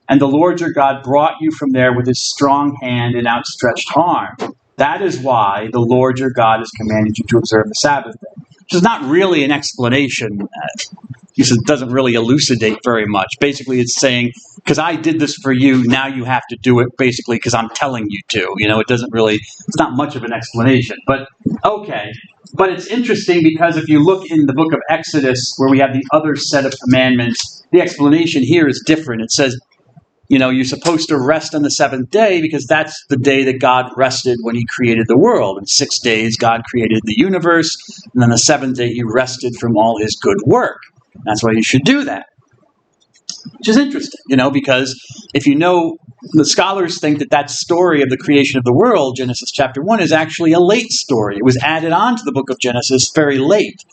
And the Lord your God brought you from there with his strong hand and outstretched arm. That is why the Lord your God has commanded you to observe the Sabbath day. Which is not really an explanation. It doesn't really elucidate very much. Basically, it's saying, because I did this for you, now you have to do it, basically, because I'm telling you to. It's not much of an explanation. But, okay. But it's interesting because if you look in the book of Exodus, where we have the other set of commandments, the explanation here is different. It says, you're supposed to rest on the seventh day because that's the day that God rested when he created the world. In 6 days, God created the universe, and then the seventh day he rested from all his good work. That's why you should do that. Which is interesting, because if the scholars think that story of the creation of the world, Genesis chapter 1, is actually a late story. It was added on to the book of Genesis very late.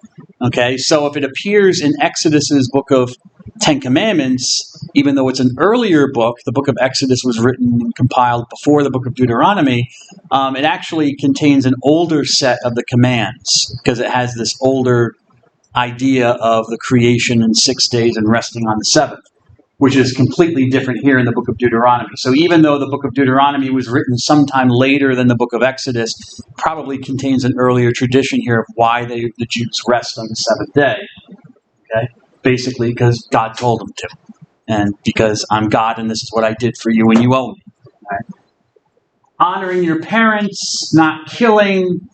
Okay, so if it appears in Exodus's book of 10 Commandments, even though it's an earlier book, the book of Exodus was written and compiled before the book of Deuteronomy, it actually contains an older set of the commands, because it has this older idea of the creation in 6 days and resting on the seventh, which is completely different here in the book of Deuteronomy. So even though the book of Deuteronomy was written sometime later than the book of Exodus, probably contains an earlier tradition here of why the Jews rest on the seventh day. Okay? Basically because God told them to. And because I'm God and this is what I did for you and you owe me. Right? Honoring your parents, not killing.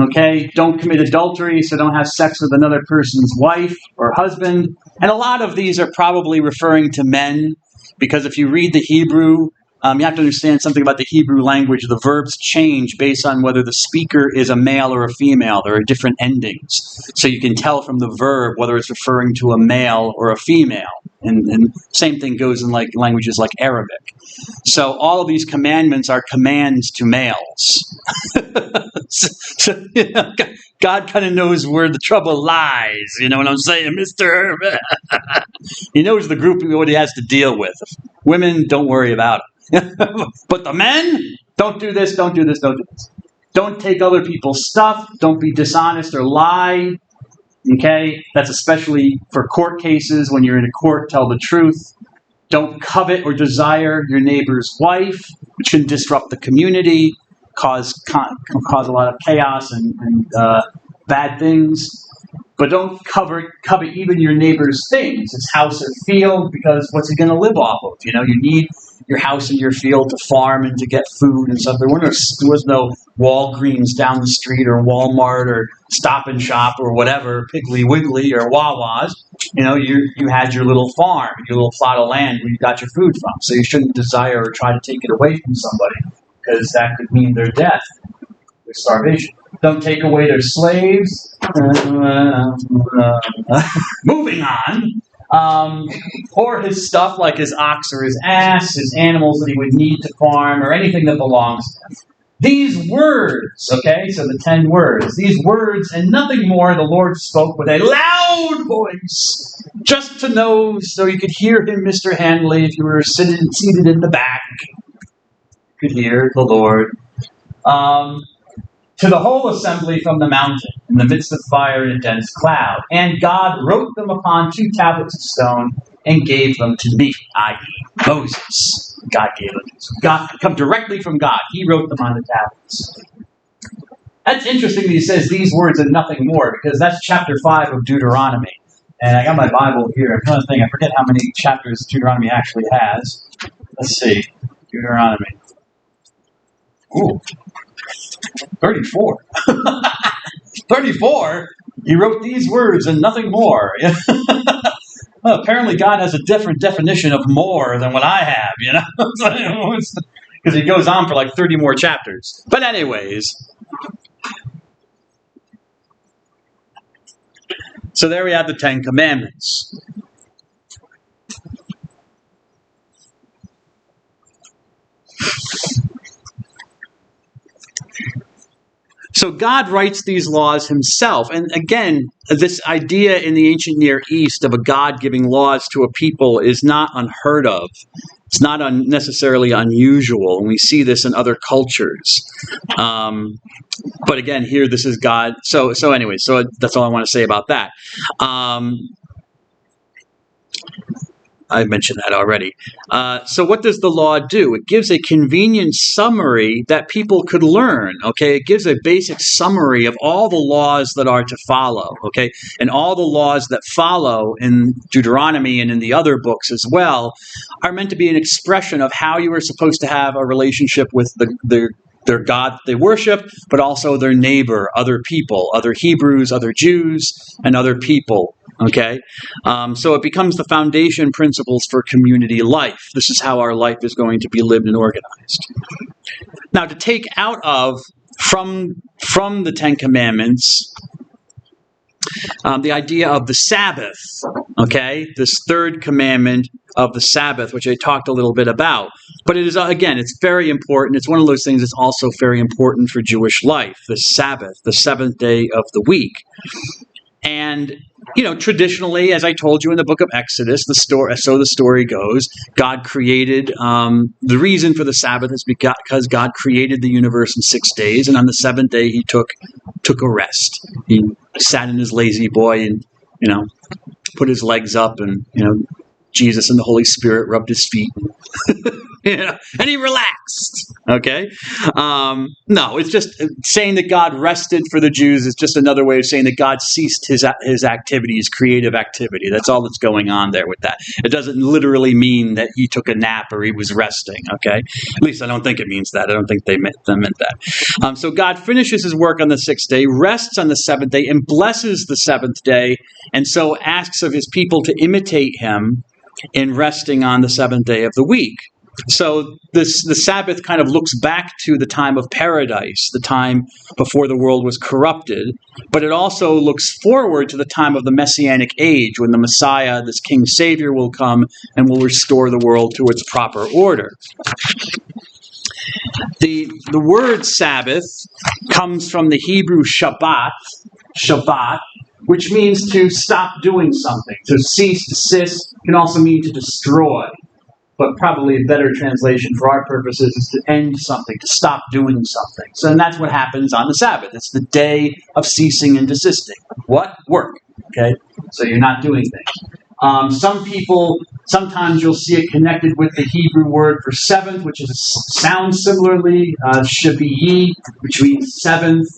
Okay, don't commit adultery, so don't have sex with another person's wife or husband. And a lot of these are probably referring to men, because if you read the Hebrew, You have to understand something about the Hebrew language. The verbs change based on whether the speaker is a male or a female. There are different endings. So you can tell from the verb whether it's referring to a male or a female. And same thing goes in like languages like Arabic. So all of these commandments are commands to males. So, God kind of knows where the trouble lies. You know what I'm saying, Mr. He knows the group what he has to deal with. Women, don't worry about it. But the men, don't do this, don't do this, don't do this. Don't take other people's stuff. Don't be dishonest or lie. Okay? That's especially for court cases. When you're in a court, tell the truth. Don't covet or desire your neighbor's wife, which can disrupt the community, cause a lot of chaos and bad things. But don't covet even your neighbor's things, his house or field, because what's he going to live off of? You know, you need your house and your field to farm and to get food and stuff. There was no Walgreens down the street or Walmart or Stop and Shop or whatever, Piggly Wiggly or Wawa's. You know, you had your little farm, your little plot of land where you got your food from. So you shouldn't desire or try to take it away from somebody, because that could mean their death, their starvation. Don't take away their slaves. Moving on. Or his stuff like his ox or his ass, his animals that he would need to farm, or anything that belongs to him. These words, okay, so the 10 words, these words and nothing more the Lord spoke with a loud voice, just to know, so you could hear him, Mr. Handley, if you were seated in the back. You could hear the Lord. To the whole assembly from the mountain, in the midst of fire and a dense cloud. And God wrote them upon 2 tablets of stone and gave them to me, i.e. Moses. God gave them to me. So God come directly from God. He wrote them on the tablets. That's interesting that he says these words and nothing more, because that's chapter 5 of Deuteronomy. And I got my Bible here. I'm trying to think. I forget how many chapters Deuteronomy actually has. Let's see. Deuteronomy. Ooh. 34. 34? He wrote these words and nothing more. Well, apparently God has a different definition of more than what I have, you know? Because he goes on for like 30 more chapters. But anyways. So there we have the 10 Commandments. So God writes these laws himself. And again, this idea in the ancient Near East of a God giving laws to a people is not unheard of. It's not necessarily unusual. And we see this in other cultures. But again, here this is God. So anyway, so that's all I want to say about that. I mentioned that already. So what does the law do? It gives a convenient summary that people could learn, okay? It gives a basic summary of all the laws that are to follow, okay? And all the laws that follow in Deuteronomy and in the other books as well are meant to be an expression of how you are supposed to have a relationship with their God that they worship, but also their neighbor, other people, other Hebrews, other Jews, and other people. Okay, so it becomes the foundation principles for community life. This is how our life is going to be lived and organized. Now, to take out of from the 10 Commandments, the idea of the Sabbath. Okay, this third commandment of the Sabbath, which I talked a little bit about. But it is, again, it's very important. It's one of those things that's also very important for Jewish life, the Sabbath, the 7th day of the week. And, you know, traditionally, as I told you in the book of Exodus, the story goes, God created, the reason for the Sabbath is because God created the universe in 6 days, and on the 7th day he took a rest. He sat in his lazy boy and, you know, put his legs up, and, you know, Jesus and the Holy Spirit rubbed his feet. You know, and he relaxed. Okay? No, it's just saying that God rested for the Jews is just another way of saying that God ceased his activity, his creative activity. That's all that's going on there with that. It doesn't literally mean that he took a nap or he was resting. Okay? At least I don't think it means that. I don't think they meant that. So God finishes his work on the 6th day, rests on the 7th day, and blesses the 7th day, and so asks of his people to imitate him in resting on the 7th day of the week. So the Sabbath kind of looks back to the time of paradise, the time before the world was corrupted, but it also looks forward to the time of the Messianic age when the Messiah, this King Savior, will come and will restore the world to its proper order. The word Sabbath comes from the Hebrew Shabbat, which means to stop doing something, to cease, desist, can also mean to destroy. But probably a better translation for our purposes is to end something, to stop doing something. So and that's what happens on the Sabbath. It's the day of ceasing and desisting. What? Work. Okay? So you're not doing things. Some people, sometimes you'll see it connected with the Hebrew word for seventh, which sounds similarly, Shabiyi, which means seventh.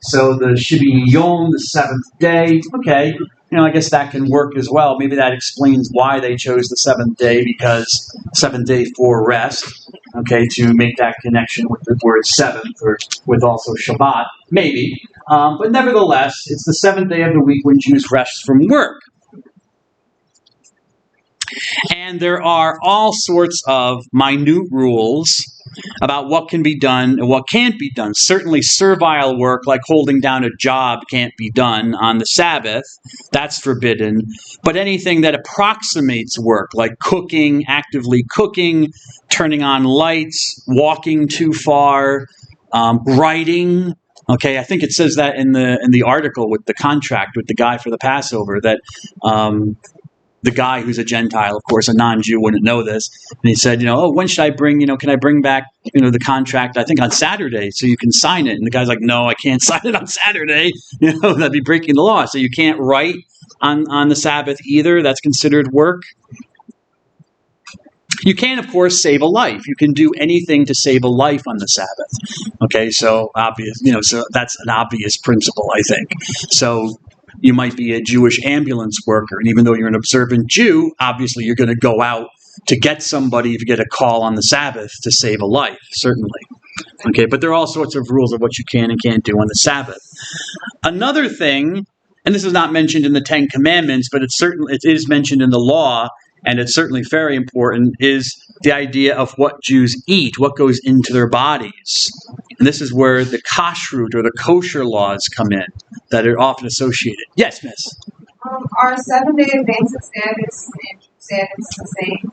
So the Shibi Yom, the seventh day. Okay, I guess that can work as well. Maybe that explains why they chose the seventh day, because seventh day for rest. Okay, to make that connection with the word seventh, or with also Shabbat. Maybe. But nevertheless, it's the seventh day of the week when Jews rest from work. And there are all sorts of minute rules about what can be done and what can't be done. Certainly servile work, like holding down a job, can't be done on the Sabbath. That's forbidden. But anything that approximates work, like cooking, actively cooking, turning on lights, walking too far, writing. Okay, I think it says that in the article with the contract with the guy for the Passover, that the guy who's a Gentile, of course, a non-Jew wouldn't know this. And he said, when should I bring, can I bring back, the contract, I think on Saturday, so you can sign it? And the guy's like, no, I can't sign it on Saturday. That'd be breaking the law. So you can't write on the Sabbath either. That's considered work. You can, of course, save a life. You can do anything to save a life on the Sabbath. Okay, so obvious, so that's an obvious principle, I think. So you might be a Jewish ambulance worker, and even though you're an observant Jew, obviously you're going to go out to get somebody if you get a call on the Sabbath to save a life, certainly. Okay, but there are all sorts of rules of what you can and can't do on the Sabbath. Another thing, and this is not mentioned in the Ten Commandments, but it is mentioned in the law, and it's certainly very important, is the idea of what Jews eat, what goes into their bodies. And this is where the kashrut or the kosher laws come in that are often associated. Yes, miss? Are Seventh-day Adventist Sabbaths the same?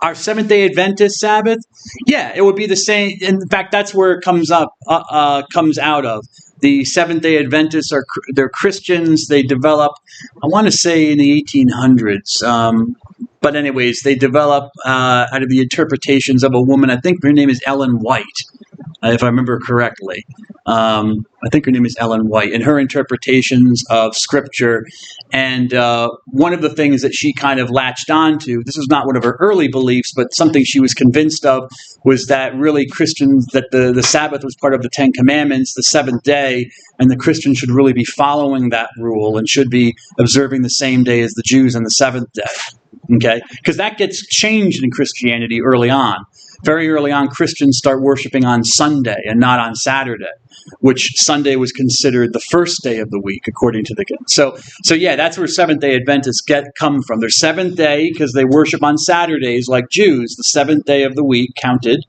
Our Seventh-day Adventist Sabbath? Yeah, it would be the same. In fact, that's where it comes out of. The Seventh-day Adventists they're Christians. They develop, I want to say in the 1800s. But anyways, they develop out of the interpretations of a woman. I think her name is Ellen White, if I remember correctly. I think her name is Ellen White, and her interpretations of Scripture. And one of the things that she kind of latched on to, this was not one of her early beliefs, but something she was convinced of, was that really Christians, that the Sabbath was part of the Ten Commandments, the seventh day, and the Christians should really be following that rule and should be observing the same day as the Jews on the seventh day. Okay? Because that gets changed in Christianity early on. Very early on, Christians start worshiping on Sunday and not on Saturday, which Sunday was considered the first day of the week, according to the... So yeah, that's where Seventh-day Adventists come from. They're seventh day because they worship on Saturdays like Jews, the seventh day of the week counted.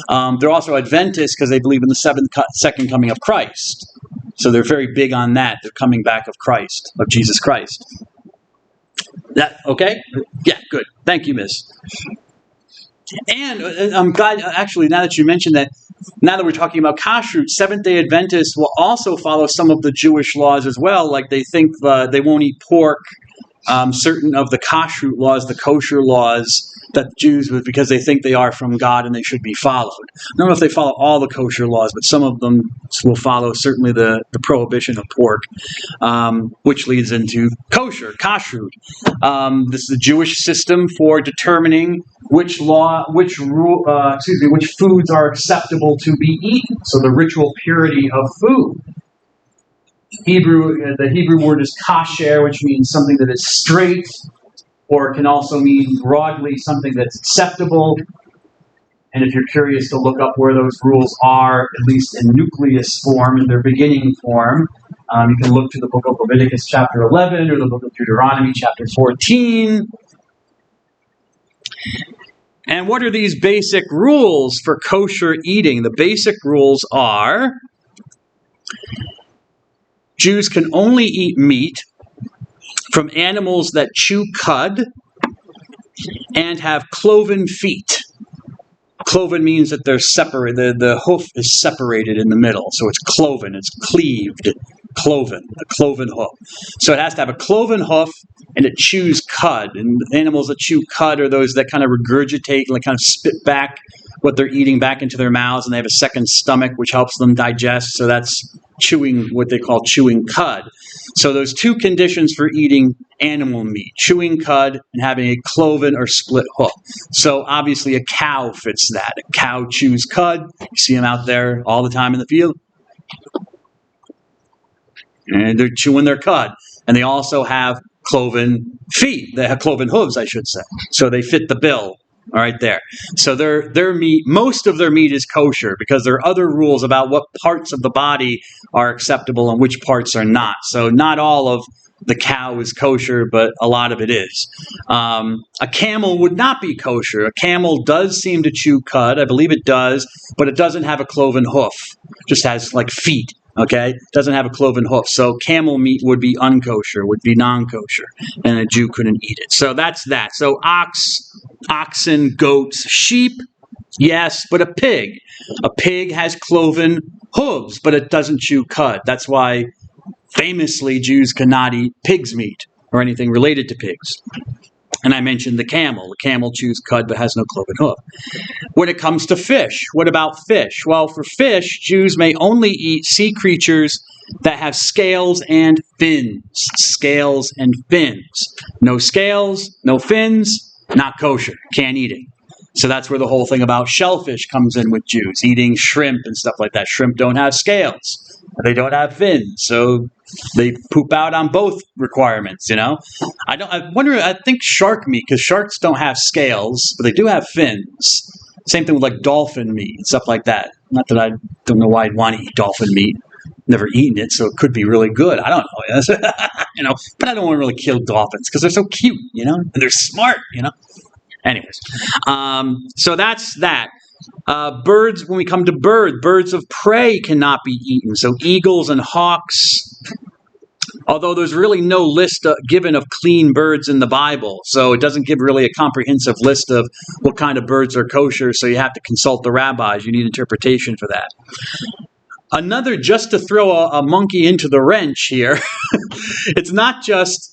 They're also Adventists because they believe in the second coming of Christ. So they're very big on that, the coming back of Christ, of Jesus Christ. That okay? Yeah, good. Thank you, miss. And I'm glad, actually, now that you mentioned that, now that we're talking about kashrut, Seventh-day Adventists will also follow some of the Jewish laws as well. Like they think they won't eat pork, certain of the kashrut laws, the kosher laws that Jews would, because they think they are from God and they should be followed. I don't know if they follow all the kosher laws, but some of them will follow certainly the prohibition of pork, which leads into kashrut. This is the Jewish system for determining which foods are acceptable to be eaten. So the ritual purity of food. The Hebrew word is kasher, which means something that is straight, or it can also mean broadly something that's acceptable. And if you're curious to look up where those rules are, at least in nucleus form, in their beginning form, you can look to the book of Leviticus chapter 11 or the book of Deuteronomy chapter 14. And what are these basic rules for kosher eating? The basic rules are Jews can only eat meat from animals that chew cud and have cloven feet. Cloven means that they're separated. The hoof is separated in the middle, so it's cloven. It's cleaved. Cloven, a cloven hoof. So it has to have a cloven hoof, and it chews cud. And animals that chew cud are those that kind of regurgitate, like kind of spit back what they're eating back into their mouths, and they have a second stomach, which helps them digest. So that's chewing, what they call chewing cud. So those two conditions for eating animal meat, chewing cud and having a cloven or split hoof. So obviously a cow fits that. A cow chews cud. You see them out there all the time in the field. And they're chewing their cud. And they also have cloven feet. They have cloven hooves, I should say. So they fit the bill. All right, there. So their meat, most of their meat is kosher because there are other rules about what parts of the body are acceptable and which parts are not. So not all of the cow is kosher, but a lot of it is. A camel would not be kosher. A camel does seem to chew cud. I believe it does, but it doesn't have a cloven hoof. It just has like feet. Okay, doesn't have a cloven hoof. So camel meat would be unkosher, would be non-kosher, and a Jew couldn't eat it. So that's that. So oxen, goats, sheep, yes, but a pig. A pig has cloven hooves, but it doesn't chew cud. That's why famously Jews cannot eat pig's meat or anything related to pigs. And I mentioned the camel. The camel chews cud but has no cloven hoof. When it comes to fish, what about fish? Well, for fish, Jews may only eat sea creatures that have scales and fins. Scales and fins. No scales, no fins, not kosher. Can't eat it. So that's where the whole thing about shellfish comes in with Jews, eating shrimp and stuff like that. Shrimp don't have scales. They don't have fins, so they poop out on both requirements, you know? I think shark meat, because sharks don't have scales, but they do have fins. Same thing with like dolphin meat and stuff like that. Not that I don't know why I'd want to eat dolphin meat. Never eaten it, so it could be really good. I don't know, you know, but I don't want to really kill dolphins because they're so cute, you know, and they're smart, you know? Anyways, so that's that. Birds, when we come to birds of prey cannot be eaten. So eagles and hawks, although there's really no list given of clean birds in the Bible. So it doesn't give really a comprehensive list of what kind of birds are kosher. So you have to consult the rabbis. You need interpretation for that. Another, just to throw a monkey into the wrench here, it's not just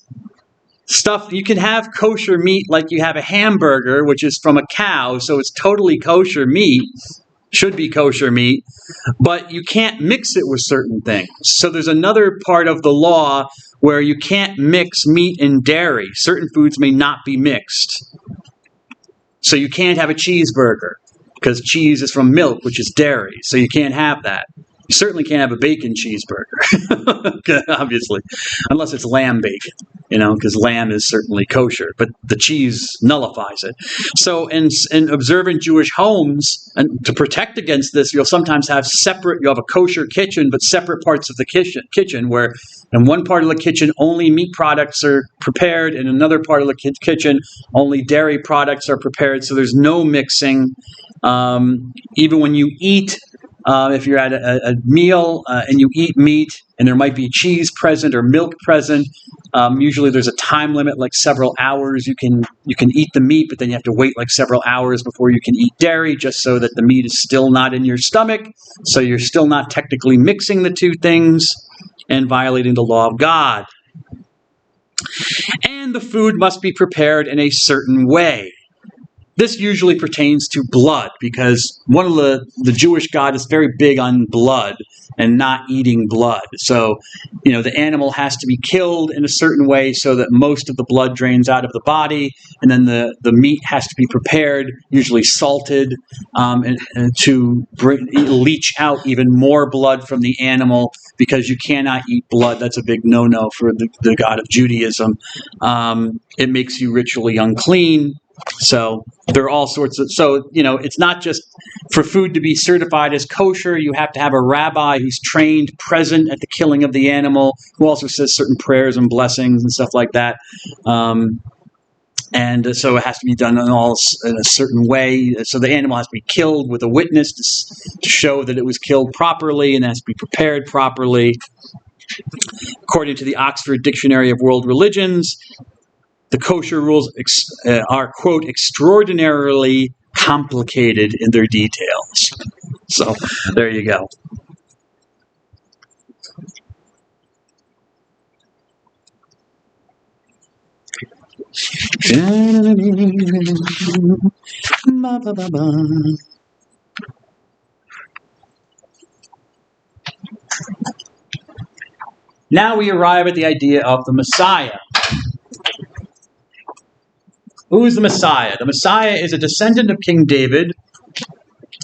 stuff. You can have kosher meat like you have a hamburger, which is from a cow, so it's totally kosher meat, should be kosher meat, but you can't mix it with certain things. So there's another part of the law where you can't mix meat and dairy. Certain foods may not be mixed. So you can't have a cheeseburger because cheese is from milk, which is dairy, so you can't have that. You certainly can't have a bacon cheeseburger, obviously, unless it's lamb bacon, you know, because lamb is certainly kosher, but the cheese nullifies it. So in observant Jewish homes, and to protect against this, you'll sometimes have you have a kosher kitchen, but separate parts of the kitchen where in one part of the kitchen only meat products are prepared, in another part of the kitchen only dairy products are prepared, so there's no mixing. Even when you eat, if you're at a meal and you eat meat and there might be cheese present or milk present, usually there's a time limit, like several hours. You can eat the meat, but then you have to wait like several hours before you can eat dairy, just so that the meat is still not in your stomach. So you're still not technically mixing the two things and violating the law of God. And the food must be prepared in a certain way. This usually pertains to blood, because one of the Jewish God is very big on blood and not eating blood. So, you know, the animal has to be killed in a certain way so that most of the blood drains out of the body, and then the meat has to be prepared, usually salted, and to leach out even more blood from the animal, because you cannot eat blood. That's a big no-no for the God of Judaism. It makes you ritually unclean. So there are all sorts of, so, you know, it's not just for food to be certified as kosher. You have to have a rabbi who's trained, present at the killing of the animal, who also says certain prayers and blessings and stuff like that. And so it has to be done in a certain way. So the animal has to be killed with a witness to show that it was killed properly, and it has to be prepared properly. According to the Oxford Dictionary of World Religions, the kosher rules are, quote, extraordinarily complicated in their details. So there you go. Now we arrive at the idea of the Messiah. Who is the Messiah? The Messiah is a descendant of King David.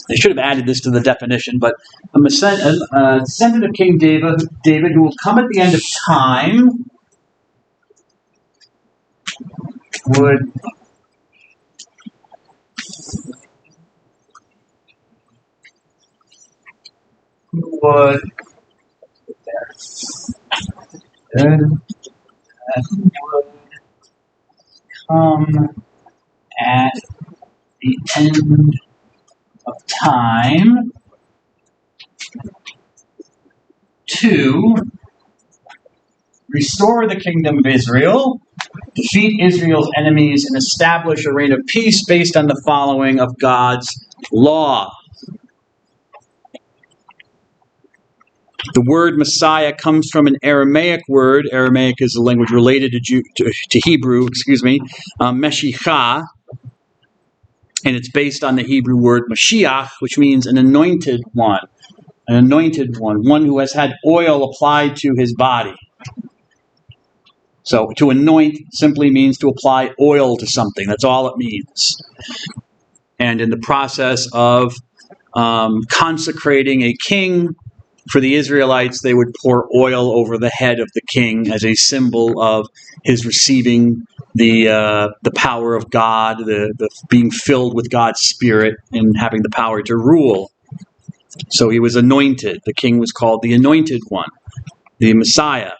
I should have added this to the definition, but a descendant of King David who will come at the end of time, would come at the end of time to restore the kingdom of Israel, defeat Israel's enemies, and establish a reign of peace based on the following of God's law. The word Messiah comes from an Aramaic word. Aramaic is a language related to Hebrew, Meshicha, and it's based on the Hebrew word Mashiach, which means an anointed one. An anointed one who has had oil applied to his body. So to anoint simply means to apply oil to something. That's all it means. And in the process of consecrating a king, for the Israelites, they would pour oil over the head of the king as a symbol of his receiving the power of God, the being filled with God's Spirit and having the power to rule. So he was anointed. The king was called the Anointed One, the Messiah.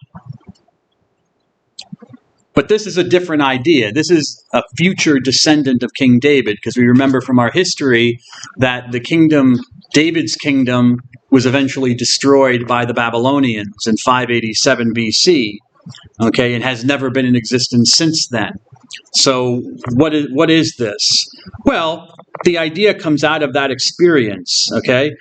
But this is a different idea. This is a future descendant of King David, because we remember from our history that the kingdom, David's kingdom, was eventually destroyed by the Babylonians in 587 BC. Okay, it has never been in existence since then. So what is this? Well, the idea comes out of that experience. Okay.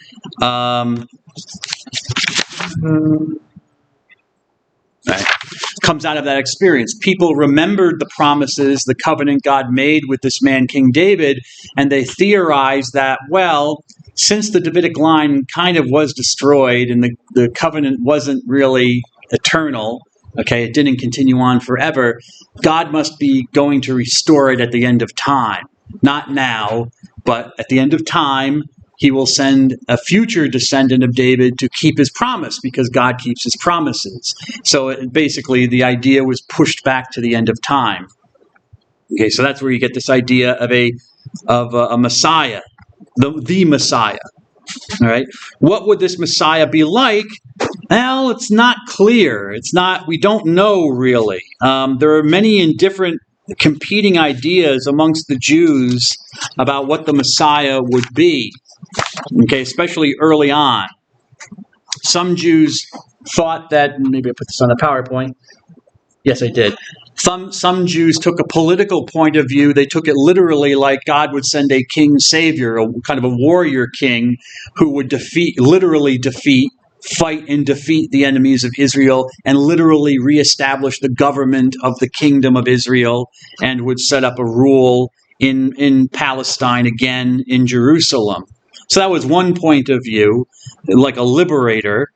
Comes out of that experience. People remembered the promises, the covenant God made with this man, King David, and they theorized that, well, since the Davidic line kind of was destroyed and the covenant wasn't really eternal, okay, it didn't continue on forever, God must be going to restore it at the end of time. Not now, but at the end of time, he will send a future descendant of David to keep his promise, because God keeps his promises. So basically, the idea was pushed back to the end of time. Okay, so that's where you get this idea of a Messiah, the Messiah. All right, what would this Messiah be like? Well, it's not clear. We don't know really. There are many and different competing ideas amongst the Jews about what the Messiah would be. Okay, especially early on. Some Jews thought that, maybe I put this on the PowerPoint. Yes, I did. Some Jews took a political point of view. They took it literally, like God would send a king savior, a kind of a warrior king who would fight and defeat the enemies of Israel and literally reestablish the government of the kingdom of Israel, and would set up a rule in Palestine again, in Jerusalem. So that was one point of view, like a liberator.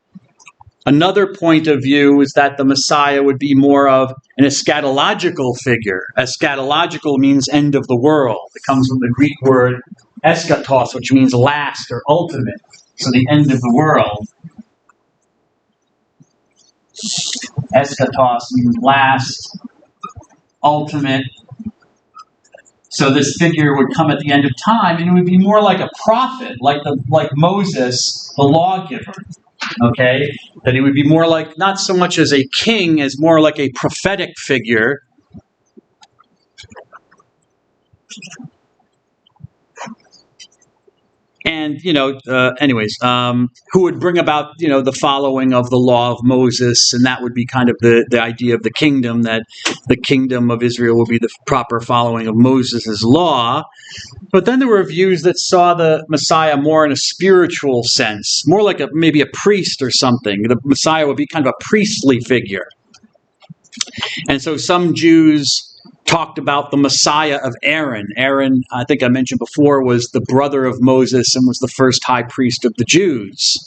Another point of view is that the Messiah would be more of an eschatological figure. Eschatological means end of the world. It comes from the Greek word eschatos, which means last or ultimate. So the end of the world. Eschatos means last, ultimate. So this figure would come at the end of time, and it would be more like a prophet, like Moses, the lawgiver. Okay, that he would be more like, not so much as a king, as more like a prophetic figure. And, anyways, who would bring about, the following of the law of Moses, and that would be kind of the idea of the kingdom, that the kingdom of Israel will be the proper following of Moses' law. But then there were views that saw the Messiah more in a spiritual sense, more like maybe a priest or something. The Messiah would be kind of a priestly figure. And so some Jews talked about the Messiah of Aaron. Aaron, I think I mentioned before, was the brother of Moses and was the first high priest of the Jews.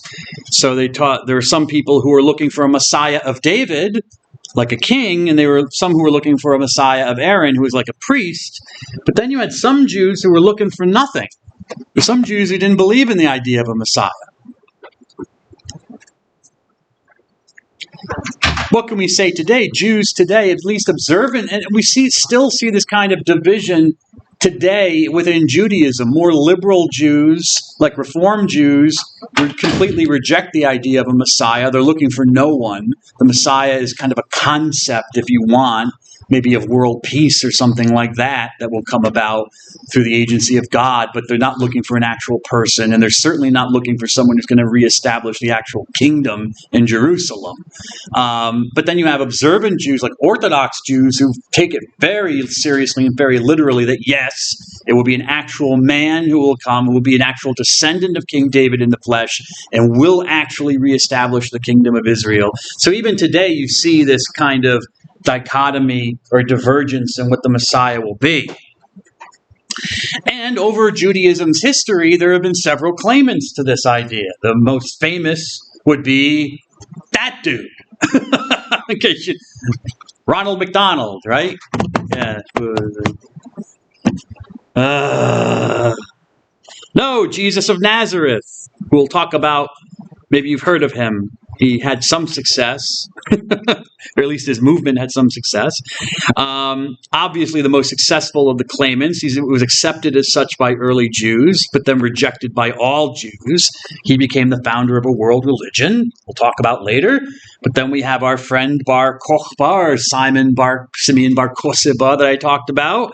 So they taught there were some people who were looking for a Messiah of David, like a king, and there were some who were looking for a Messiah of Aaron, who was like a priest. But then you had some Jews who were looking for nothing. Some Jews who didn't believe in the idea of a Messiah. What can we say today? Jews today, at least observant, and we still see this kind of division today within Judaism. More liberal Jews, like Reform Jews, completely reject the idea of a Messiah. They're looking for no one. The Messiah is kind of a concept, if you want, maybe of world peace or something like that will come about through the agency of God, but they're not looking for an actual person, and they're certainly not looking for someone who's going to reestablish the actual kingdom in Jerusalem. But then you have observant Jews, like Orthodox Jews, who take it very seriously and very literally that, yes, it will be an actual man who will come, who will be an actual descendant of King David in the flesh, and will actually reestablish the kingdom of Israel. So even today you see this kind of dichotomy or divergence in what the Messiah will be. And over Judaism's history, there have been several claimants to this idea. The most famous would be that dude. Okay, Ronald McDonald, right? Yeah. No, Jesus of Nazareth. We'll talk about, maybe you've heard of him. He had some success, or at least his movement had some success. Obviously, the most successful of the claimants. He was accepted as such by early Jews, but then rejected by all Jews. He became the founder of a world religion. We'll talk about later. But then we have our friend Bar Kokhba, or Simeon Bar Kokhba that I talked about,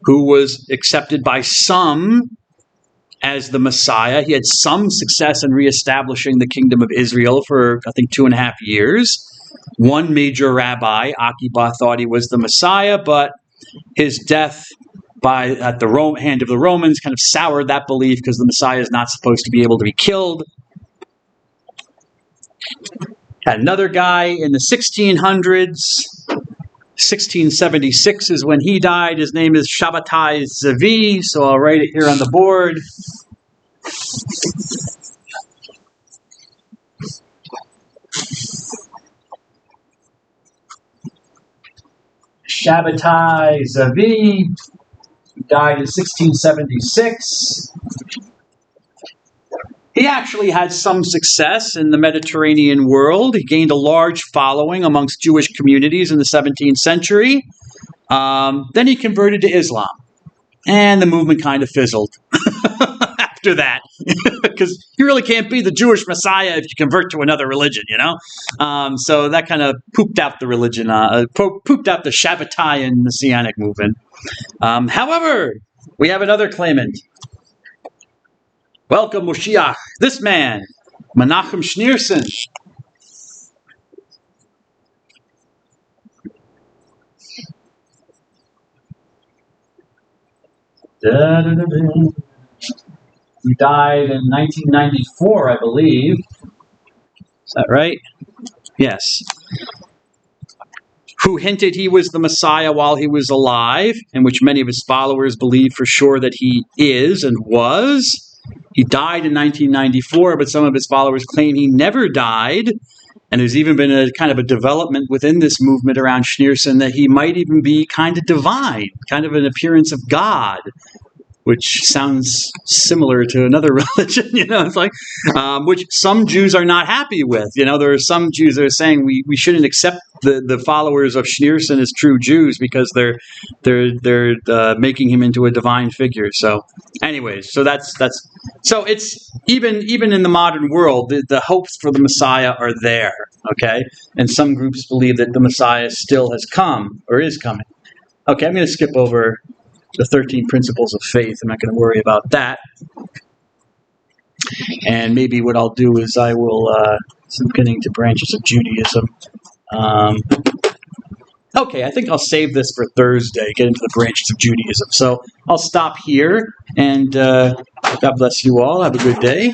who was accepted by some as the Messiah. He had some success in reestablishing the kingdom of Israel for, I think, 2.5 years. One major rabbi, Akiba, thought he was the Messiah, but his death at the hand of the Romans kind of soured that belief, because the Messiah is not supposed to be able to be killed. Had another guy in the 1600s. 1676 is when he died. His name is Shabbatai Zevi, so I'll write it here on the board. Shabbatai Zevi died in 1676. He actually had some success in the Mediterranean world. He gained a large following amongst Jewish communities in the 17th century. Then he converted to Islam, and the movement kind of fizzled after that, because you really can't be the Jewish Messiah if you convert to another religion, So that kind of pooped out the religion, pooped out the Shabbatai and Messianic movement. However, we have another claimant. Welcome, Moshiach. This man, Menachem Schneerson. He died in 1994, I believe. Is that right? Yes. Who hinted he was the Messiah while he was alive, and which many of his followers believe for sure that he is and was. He died in 1994, but some of his followers claim he never died. And there's even been a kind of a development within this movement around Schneerson that he might even be kind of divine, kind of an appearance of God, which sounds similar to another religion, it's like, which some Jews are not happy with. There are some Jews that are saying we shouldn't accept the followers of Schneerson as true Jews because they're making him into a divine figure. So, anyways, so that's so it's even in the modern world, the hopes for the Messiah are there. Okay, and some groups believe that the Messiah still has come or is coming. Okay, I'm going to skip over the 13 principles of faith. I'm not going to worry about that. And maybe what I'll do is I will, so I'm getting to branches of Judaism. Okay, I think I'll save this for Thursday, get into the branches of Judaism. So I'll stop here, and God bless you all. Have a good day.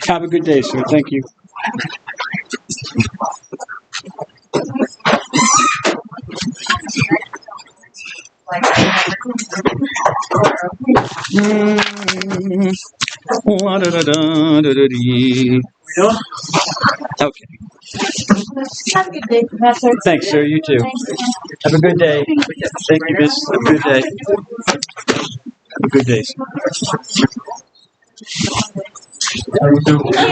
Have a good day, sir. Thank you. Okay. Have a good day, Professor. Thanks, sir. You too. Thanks. Have a good day. Thank you, miss. Have a good day. Have a good day, sir.